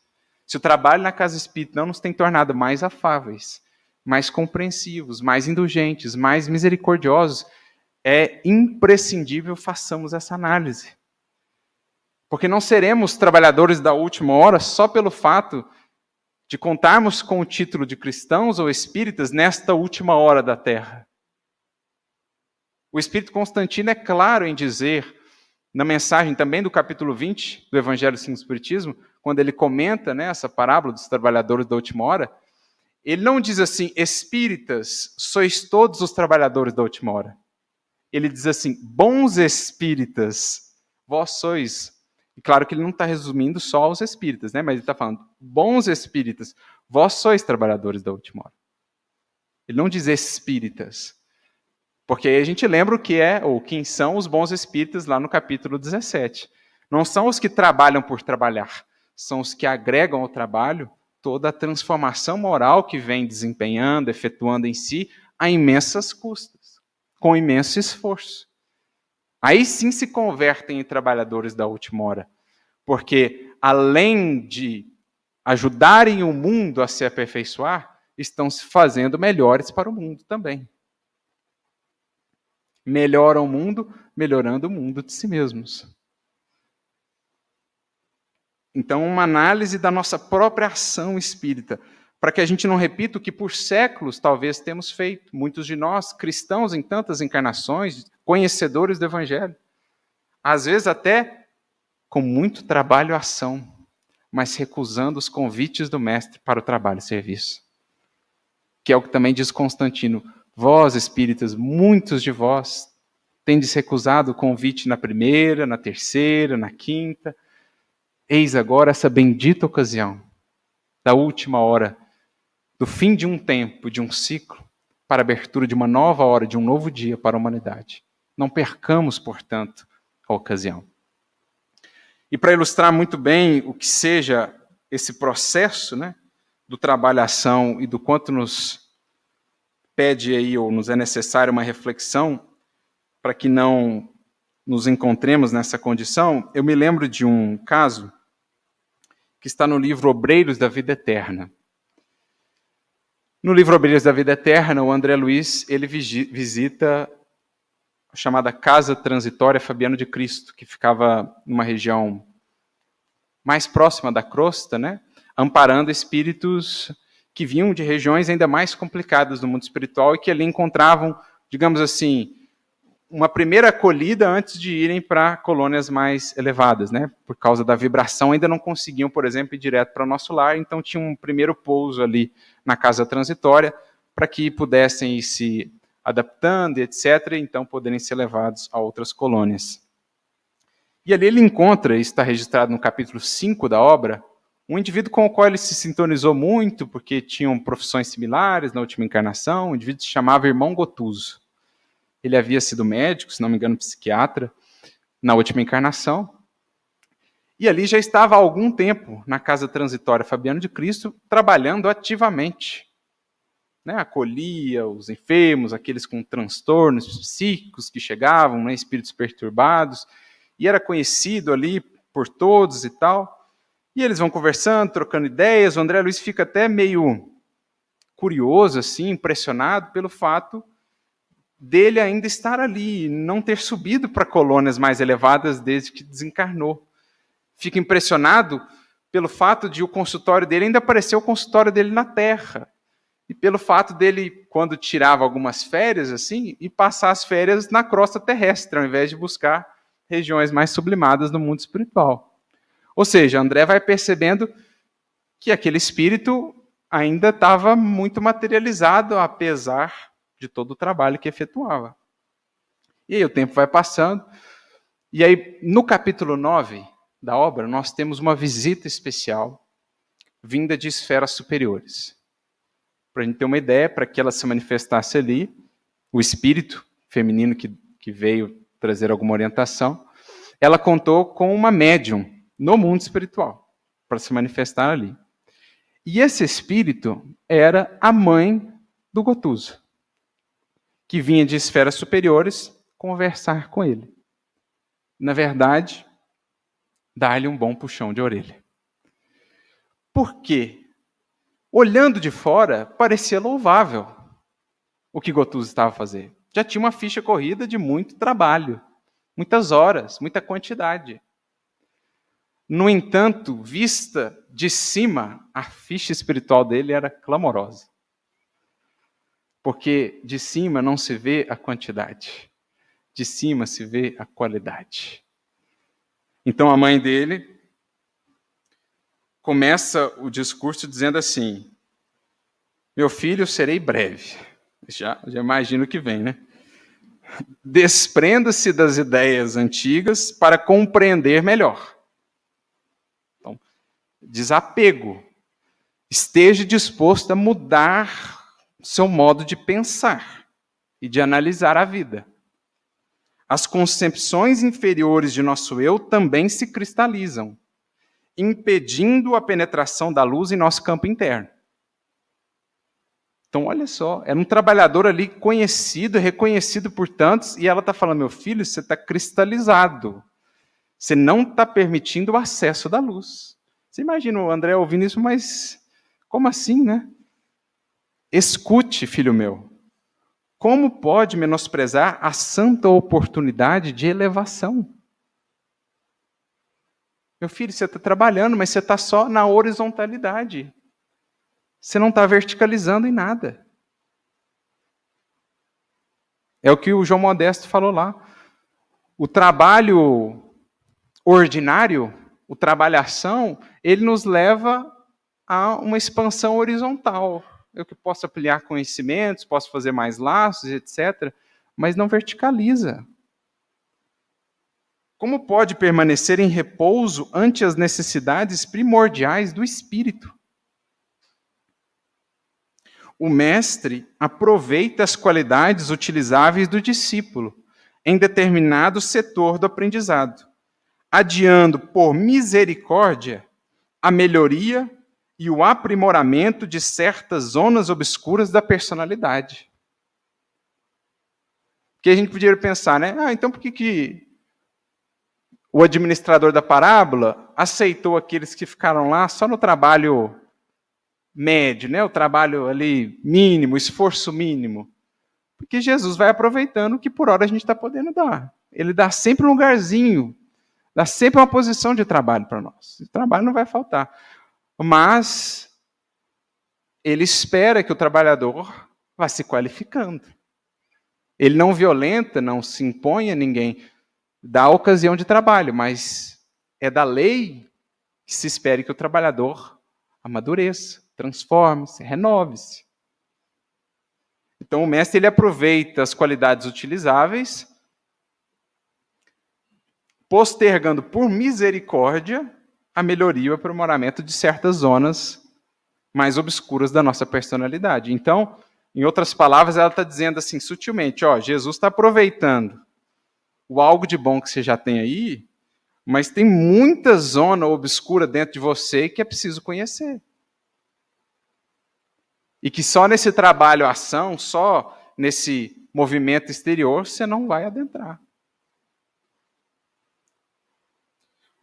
se o trabalho na casa espírita não nos tem tornado mais afáveis, mais compreensivos, mais indulgentes, mais misericordiosos, é imprescindível façamos essa análise. Porque não seremos trabalhadores da última hora só pelo fato de contarmos com o título de cristãos ou espíritas nesta última hora da Terra. O Espírito Constantino é claro em dizer, na mensagem também do capítulo 20 do Evangelho segundo o Espiritismo, quando ele comenta, essa parábola dos trabalhadores da última hora, ele não diz assim: espíritas, sois todos os trabalhadores da última hora. Ele diz assim: bons espíritas, vós sois. E claro que ele não está resumindo só aos espíritas, mas ele está falando: bons espíritas, vós sois trabalhadores da última hora. Ele não diz espíritas. Porque aí a gente lembra o que é, ou quem são os bons espíritas lá no capítulo 17. Não são os que trabalham por trabalhar, são os que agregam ao trabalho toda a transformação moral que vem desempenhando, efetuando em si, a imensas custas, com imenso esforço. Aí sim se convertem em trabalhadores da última hora. Porque, além de ajudarem o mundo a se aperfeiçoar, estão se fazendo melhores para o mundo também. Melhoram o mundo, melhorando o mundo de si mesmos. Então, uma análise da nossa própria ação espírita, para que a gente não repita o que por séculos talvez temos feito. Muitos de nós, cristãos em tantas encarnações, conhecedores do Evangelho, às vezes até com muito trabalho e ação, mas recusando os convites do Mestre para o trabalho e serviço. Que é o que também diz Constantino: vós, espíritas, muitos de vós tendes recusado o convite na primeira, na terceira, na quinta. Eis agora essa bendita ocasião, da última hora, do fim de um tempo, de um ciclo, para a abertura de uma nova hora, de um novo dia para a humanidade. Não percamos, portanto, a ocasião. E para ilustrar muito bem o que seja esse processo, do trabalho-ação e do quanto nos pede aí, ou nos é necessário uma reflexão para que não nos encontremos nessa condição, eu me lembro de um caso que está no livro Obreiros da Vida Eterna. No livro Obreiros da Vida Eterna, o André Luiz ele visita a chamada Casa Transitória Fabiano de Cristo, que ficava numa região mais próxima da crosta, amparando espíritos que vinham de regiões ainda mais complicadas do mundo espiritual e que ali encontravam, digamos assim, uma primeira acolhida antes de irem para colônias mais elevadas, Por causa da vibração, ainda não conseguiam, por exemplo, ir direto para o nosso lar, então tinha um primeiro pouso ali na casa transitória, para que pudessem ir se adaptando, etc., e então poderem ser levados a outras colônias. E ali ele encontra, está registrado no capítulo 5 da obra, um indivíduo com o qual ele se sintonizou muito, porque tinham profissões similares na última encarnação. O indivíduo se chamava Irmão Gotuso. Ele havia sido médico, se não me engano, psiquiatra, na última encarnação. E ali já estava há algum tempo, na Casa Transitória Fabiano de Cristo, trabalhando ativamente. Acolhia os enfermos, aqueles com transtornos psíquicos que chegavam, espíritos perturbados. e era conhecido ali por todos e tal. E eles vão conversando, trocando ideias. O André Luiz fica até meio curioso, assim, impressionado pelo fato dele ainda estar ali, não ter subido para colônias mais elevadas desde que desencarnou. Fica impressionado pelo fato de o consultório dele ainda parecer o consultório dele na Terra. E pelo fato dele, quando tirava algumas férias, assim, e passar as férias na crosta terrestre, ao invés de buscar regiões mais sublimadas no mundo espiritual. Ou seja, André vai percebendo que aquele espírito ainda estava muito materializado, apesar de todo o trabalho que efetuava. E aí o tempo vai passando, e aí no capítulo 9 da obra, nós temos uma visita especial, vinda de esferas superiores. Para a gente ter uma ideia, para que ela se manifestasse ali, o espírito feminino que veio trazer alguma orientação, ela contou com uma médium no mundo espiritual, para se manifestar ali. E esse espírito era a mãe do Gotuso, que vinha de esferas superiores conversar com ele. Na verdade, dar-lhe um bom puxão de orelha. Por quê? Olhando de fora, parecia louvável o que Gotuso estava a fazer. Já tinha uma ficha corrida de muito trabalho, muitas horas, muita quantidade. No entanto, vista de cima, a ficha espiritual dele era clamorosa. Porque de cima não se vê a quantidade, de cima se vê a qualidade. Então a mãe dele começa o discurso dizendo assim: meu filho, serei breve. Já imagino o que vem, né? Desprenda-se das ideias antigas para compreender melhor. Então, desapego. Esteja disposto a mudar seu modo de pensar e de analisar a vida. As concepções inferiores de nosso eu também se cristalizam, impedindo a penetração da luz em nosso campo interno. Então, olha só, era um trabalhador ali conhecido, reconhecido por tantos, e ela está falando, meu filho, você está cristalizado. Você não está permitindo o acesso da luz. Você imagina o André ouvindo isso, mas como assim, né? Escute, filho meu. Como pode menosprezar a santa oportunidade de elevação? Meu filho, você está trabalhando, mas você está só na horizontalidade. Você não está verticalizando em nada. É o que o João Modesto falou lá. O trabalho ordinário, o trabalhação, ele nos leva a uma expansão horizontal. Eu que posso ampliar conhecimentos, posso fazer mais laços, etc., mas não verticaliza. Como pode permanecer em repouso ante as necessidades primordiais do espírito? O mestre aproveita as qualidades utilizáveis do discípulo em determinado setor do aprendizado, adiando por misericórdia a melhoria e o aprimoramento de certas zonas obscuras da personalidade. Porque a gente poderia pensar, né? Então por que o administrador da parábola aceitou aqueles que ficaram lá só no trabalho médio, né? O trabalho ali mínimo, o esforço mínimo? Porque Jesus vai aproveitando o que por hora a gente está podendo dar. Ele dá sempre um lugarzinho, dá sempre uma posição de trabalho para nós. O trabalho não vai faltar. Mas ele espera que o trabalhador vá se qualificando. Ele não violenta, não se impõe a ninguém, dá ocasião de trabalho, mas é da lei que se espere que o trabalhador amadureça, transforme-se, renove-se. Então o mestre ele aproveita as qualidades utilizáveis, postergando por misericórdia a melhoria e o aprimoramento de certas zonas mais obscuras da nossa personalidade. Então, em outras palavras, ela está dizendo assim, sutilmente, Jesus está aproveitando o algo de bom que você já tem aí, mas tem muita zona obscura dentro de você que é preciso conhecer. E que só nesse trabalho, ação, só nesse movimento exterior, você não vai adentrar.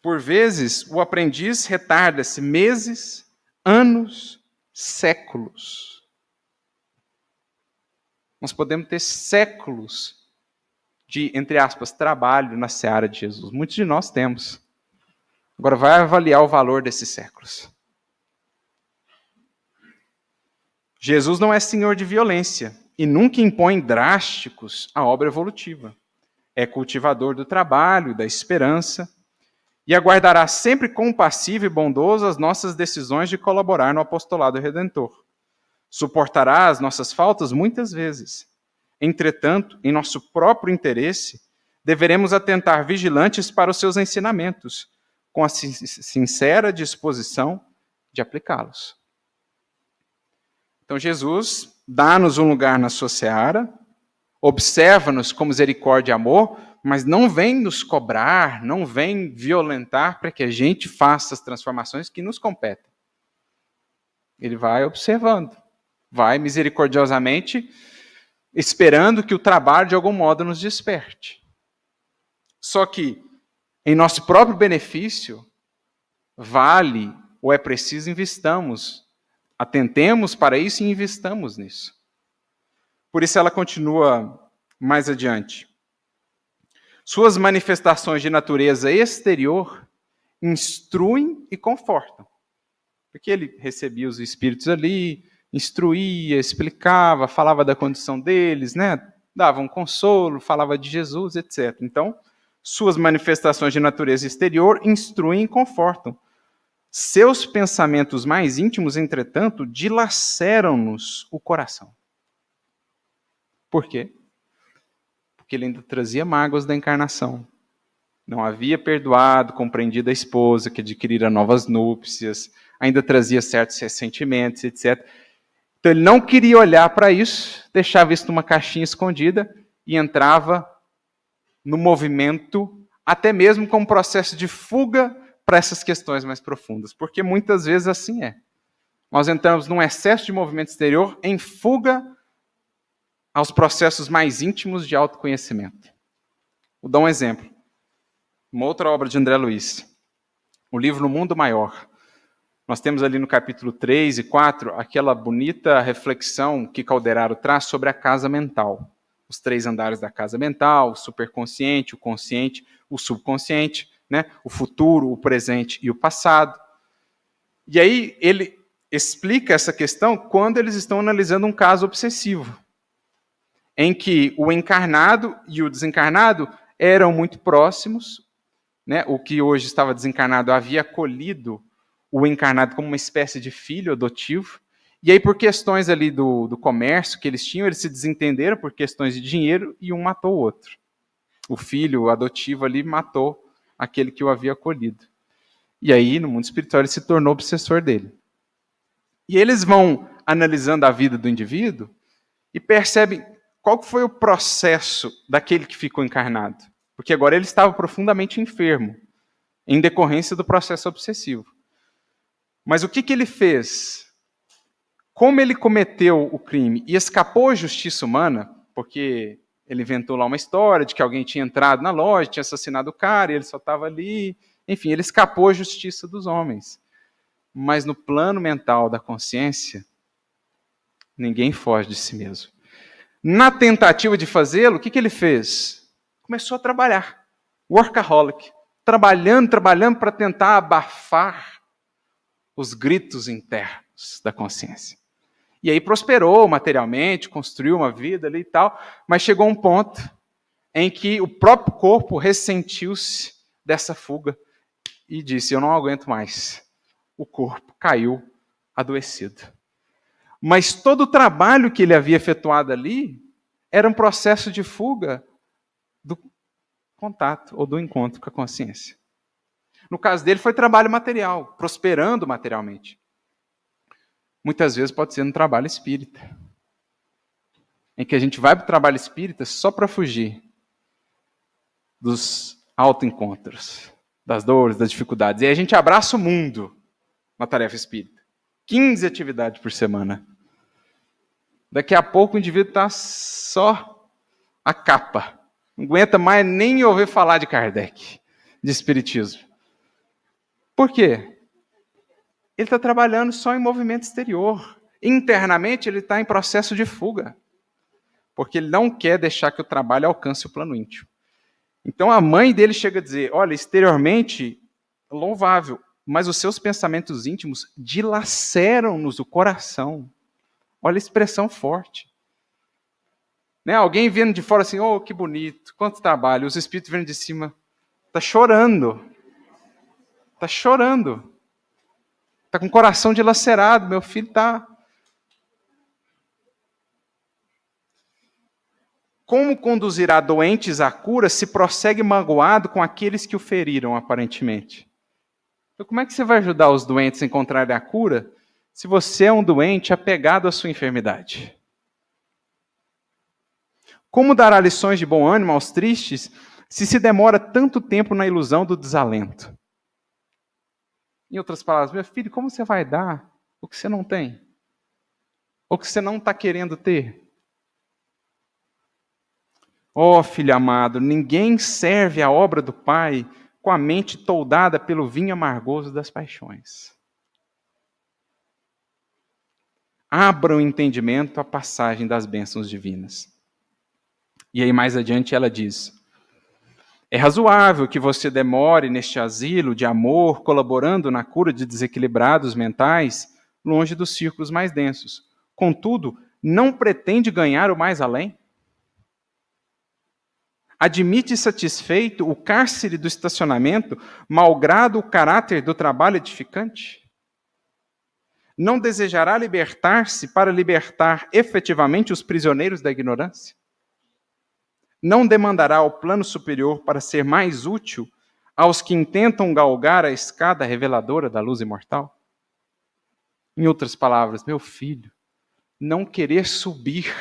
Por vezes, o aprendiz retarda-se meses, anos, séculos. Nós podemos ter séculos de, entre aspas, trabalho na seara de Jesus. Muitos de nós temos. Agora, vai avaliar o valor desses séculos. Jesus não é senhor de violência e nunca impõe drásticos à obra evolutiva. É cultivador do trabalho, da esperança, e aguardará sempre compassivo e bondoso as nossas decisões de colaborar no apostolado redentor. Suportará as nossas faltas muitas vezes. Entretanto, em nosso próprio interesse, deveremos atentar vigilantes para os seus ensinamentos, com a sincera disposição de aplicá-los. Então, Jesus dá-nos um lugar na sua seara, observa-nos com misericórdia e amor, mas não vem nos cobrar, não vem violentar para que a gente faça as transformações que nos competem. Ele vai observando, vai misericordiosamente esperando que o trabalho de algum modo nos desperte. Só que, em nosso próprio benefício, vale ou é preciso investamos, atentemos para isso e investamos nisso. Por isso ela continua mais adiante. Suas manifestações de natureza exterior instruem e confortam. Porque ele recebia os espíritos ali, instruía, explicava, falava da condição deles, né? Dava um consolo, falava de Jesus, etc. Então, suas manifestações de natureza exterior instruem e confortam. Seus pensamentos mais íntimos, entretanto, dilaceram-nos o coração. Por quê? Porque ele ainda trazia mágoas da encarnação. Não havia perdoado, compreendido a esposa, que adquirira novas núpcias, ainda trazia certos ressentimentos, etc. Então ele não queria olhar para isso, deixava isso numa caixinha escondida e entrava no movimento, até mesmo com um processo de fuga para essas questões mais profundas. Porque muitas vezes assim é. Nós entramos num excesso de movimento exterior em fuga aos processos mais íntimos de autoconhecimento. Vou dar um exemplo. Uma outra obra de André Luiz. O livro No Mundo Maior. Nós temos ali no capítulo 3 e 4 aquela bonita reflexão que Calderaro traz sobre a casa mental. Os 3 andares da casa mental, o superconsciente, o consciente, o subconsciente, né? O futuro, o presente e o passado. E aí ele explica essa questão quando eles estão analisando um caso obsessivo, em que o encarnado e o desencarnado eram muito próximos, né? O que hoje estava desencarnado havia acolhido o encarnado como uma espécie de filho adotivo, e aí por questões ali do comércio que eles tinham, eles se desentenderam por questões de dinheiro e um matou o outro. O filho adotivo ali matou aquele que o havia acolhido. E aí, no mundo espiritual, ele se tornou obsessor dele. E eles vão analisando a vida do indivíduo e percebem qual foi o processo daquele que ficou encarnado. Porque agora ele estava profundamente enfermo, em decorrência do processo obsessivo. Mas o que ele fez? Como ele cometeu o crime e escapou à justiça humana, porque ele inventou lá uma história de que alguém tinha entrado na loja, tinha assassinado o cara, e ele só estava ali. Enfim, ele escapou à justiça dos homens. Mas no plano mental da consciência, ninguém foge de si mesmo. Na tentativa de fazê-lo, o que ele fez? Começou a trabalhar. Workaholic. Trabalhando para tentar abafar os gritos internos da consciência. E aí prosperou materialmente, construiu uma vida ali e tal, mas chegou um ponto em que o próprio corpo ressentiu-se dessa fuga e disse, eu não aguento mais. O corpo caiu adoecido. Mas todo o trabalho que ele havia efetuado ali era um processo de fuga do contato ou do encontro com a consciência. No caso dele foi trabalho material, prosperando materialmente. Muitas vezes pode ser no trabalho espírita, em que a gente vai para o trabalho espírita só para fugir dos autoencontros, das dores, das dificuldades. E aí a gente abraça o mundo na tarefa espírita. 15 atividades por semana. Daqui a pouco o indivíduo está só a capa. Não aguenta mais nem ouvir falar de Kardec, de espiritismo. Por quê? Ele está trabalhando só em movimento exterior. Internamente, ele está em processo de fuga. Porque ele não quer deixar que o trabalho alcance o plano íntimo. Então, a mãe dele chega a dizer, olha, exteriormente, louvável, mas os seus pensamentos íntimos dilaceram-nos o coração. Olha a expressão forte. Né? Alguém vendo de fora assim, oh, que bonito, quanto trabalho. Os espíritos vendo de cima, está chorando. Está chorando. Está com o coração dilacerado, meu filho está... Como conduzirá doentes à cura se prossegue magoado com aqueles que o feriram, aparentemente? Então, como é que você vai ajudar os doentes a encontrarem a cura se você é um doente apegado à sua enfermidade? Como dará lições de bom ânimo aos tristes se demora tanto tempo na ilusão do desalento? Em outras palavras, meu filho, como você vai dar o que você não tem? Ou que você não está querendo ter? Oh, filho amado, ninguém serve a obra do Pai com a mente toldada pelo vinho amargoso das paixões. Abra o entendimento à passagem das bênçãos divinas. E aí mais adiante ela diz, é razoável que você demore neste asilo de amor, colaborando na cura de desequilibrados mentais, longe dos círculos mais densos. Contudo, não pretende ganhar o mais além? Admite satisfeito o cárcere do estacionamento, malgrado o caráter do trabalho edificante? Não desejará libertar-se para libertar efetivamente os prisioneiros da ignorância? Não demandará o plano superior para ser mais útil aos que intentam galgar a escada reveladora da luz imortal? Em outras palavras, meu filho, não querer subir,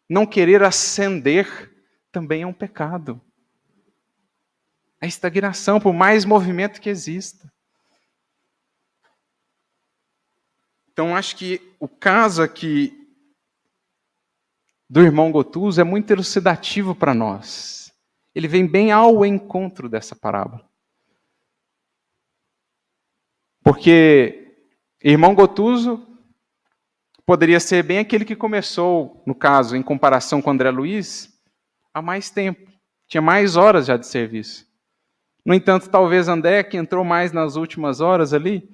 não querer ascender, também é um pecado. A estagnação, por mais movimento que exista. Então, acho que o caso aqui do irmão Gotuso é muito elucidativo para nós. Ele vem bem ao encontro dessa parábola. Porque irmão Gotuso poderia ser bem aquele que começou, no caso, em comparação com André Luiz, há mais tempo. Tinha mais horas já de serviço. No entanto, talvez André, que entrou mais nas últimas horas ali,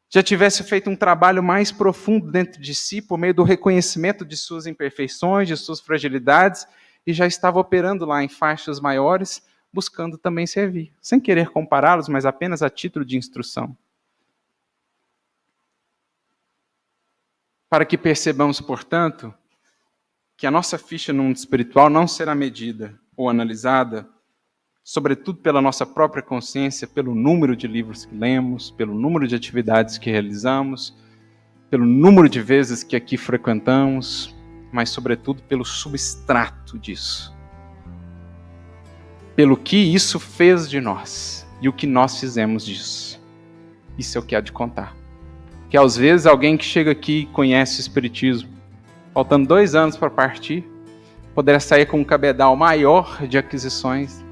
já tivesse feito um trabalho mais profundo dentro de si, por meio do reconhecimento de suas imperfeições, de suas fragilidades, e já estava operando lá em faixas maiores, buscando também servir, sem querer compará-los, mas apenas a título de instrução. Para que percebamos, portanto, que a nossa ficha no mundo espiritual não será medida ou analisada, sobretudo pela nossa própria consciência, pelo número de livros que lemos, pelo número de atividades que realizamos, pelo número de vezes que aqui frequentamos, mas sobretudo pelo substrato disso. Pelo que isso fez de nós e o que nós fizemos disso. Isso é o que há de contar. Que às vezes alguém que chega aqui e conhece o Espiritismo, faltando 2 anos para partir, poderá sair com um cabedal maior de aquisições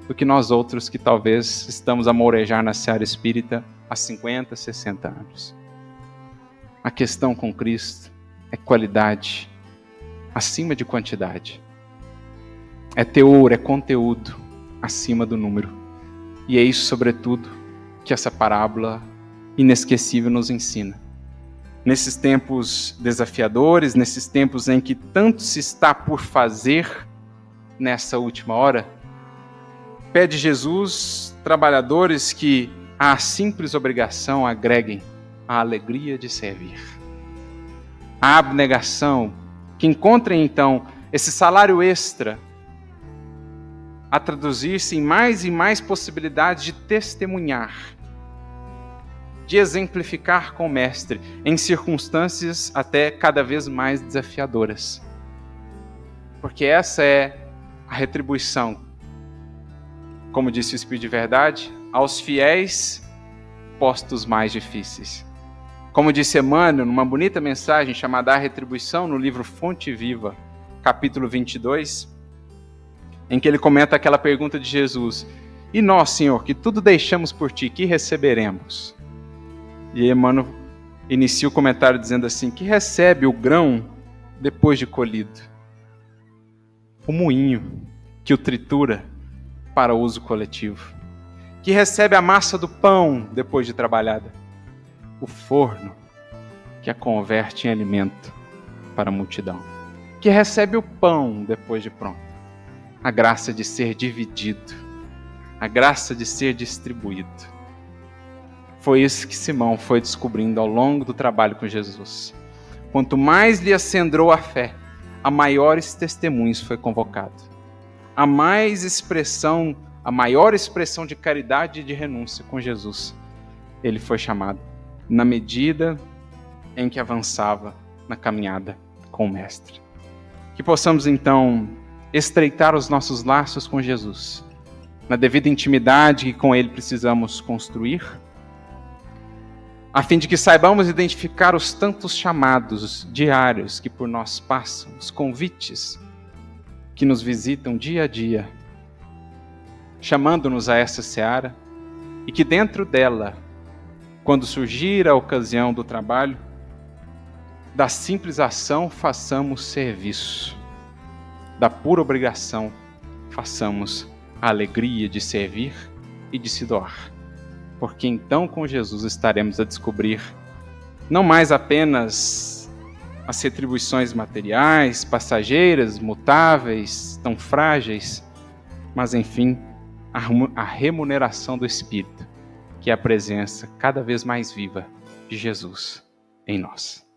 do que nós outros que talvez estamos a mourejar na seara espírita há 50, 60 anos. A questão com Cristo é qualidade acima de quantidade. É teor, é conteúdo acima do número. E é isso, sobretudo, que essa parábola inesquecível nos ensina. Nesses tempos desafiadores, nesses tempos em que tanto se está por fazer nessa última hora, pede Jesus, trabalhadores que à simples obrigação agreguem a alegria de servir. A abnegação, que encontrem então esse salário extra a traduzir-se em mais e mais possibilidades de testemunhar, de exemplificar com o Mestre em circunstâncias até cada vez mais desafiadoras. Porque essa é a retribuição, como disse o Espírito de Verdade, aos fiéis postos mais difíceis. Como disse Emmanuel, numa bonita mensagem chamada A Retribuição, no livro Fonte Viva, capítulo 22, em que ele comenta aquela pergunta de Jesus: E nós, Senhor, que tudo deixamos por Ti, que receberemos? E aí, Emmanuel inicia o comentário dizendo assim, que recebe o grão depois de colhido. O moinho que o tritura para uso coletivo. Que recebe a massa do pão depois de trabalhada. O forno que a converte em alimento para a multidão. Que recebe o pão depois de pronto. A graça de ser dividido. A graça de ser distribuído. Foi isso que Simão foi descobrindo ao longo do trabalho com Jesus. Quanto mais lhe acendrou a fé, a maiores testemunhos foi convocado. A maior expressão de caridade e de renúncia com Jesus, ele foi chamado, na medida em que avançava na caminhada com o Mestre. Que possamos, então, estreitar os nossos laços com Jesus, na devida intimidade que com ele precisamos construir, a fim de que saibamos identificar os tantos chamados diários que por nós passam, os convites que nos visitam dia a dia, chamando-nos a essa seara, e que dentro dela, quando surgir a ocasião do trabalho, da simples ação façamos serviço, da pura obrigação façamos a alegria de servir e de se doar. Porque então com Jesus estaremos a descobrir não mais apenas as retribuições materiais, passageiras, mutáveis, tão frágeis, mas enfim, a remuneração do Espírito, que é a presença cada vez mais viva de Jesus em nós.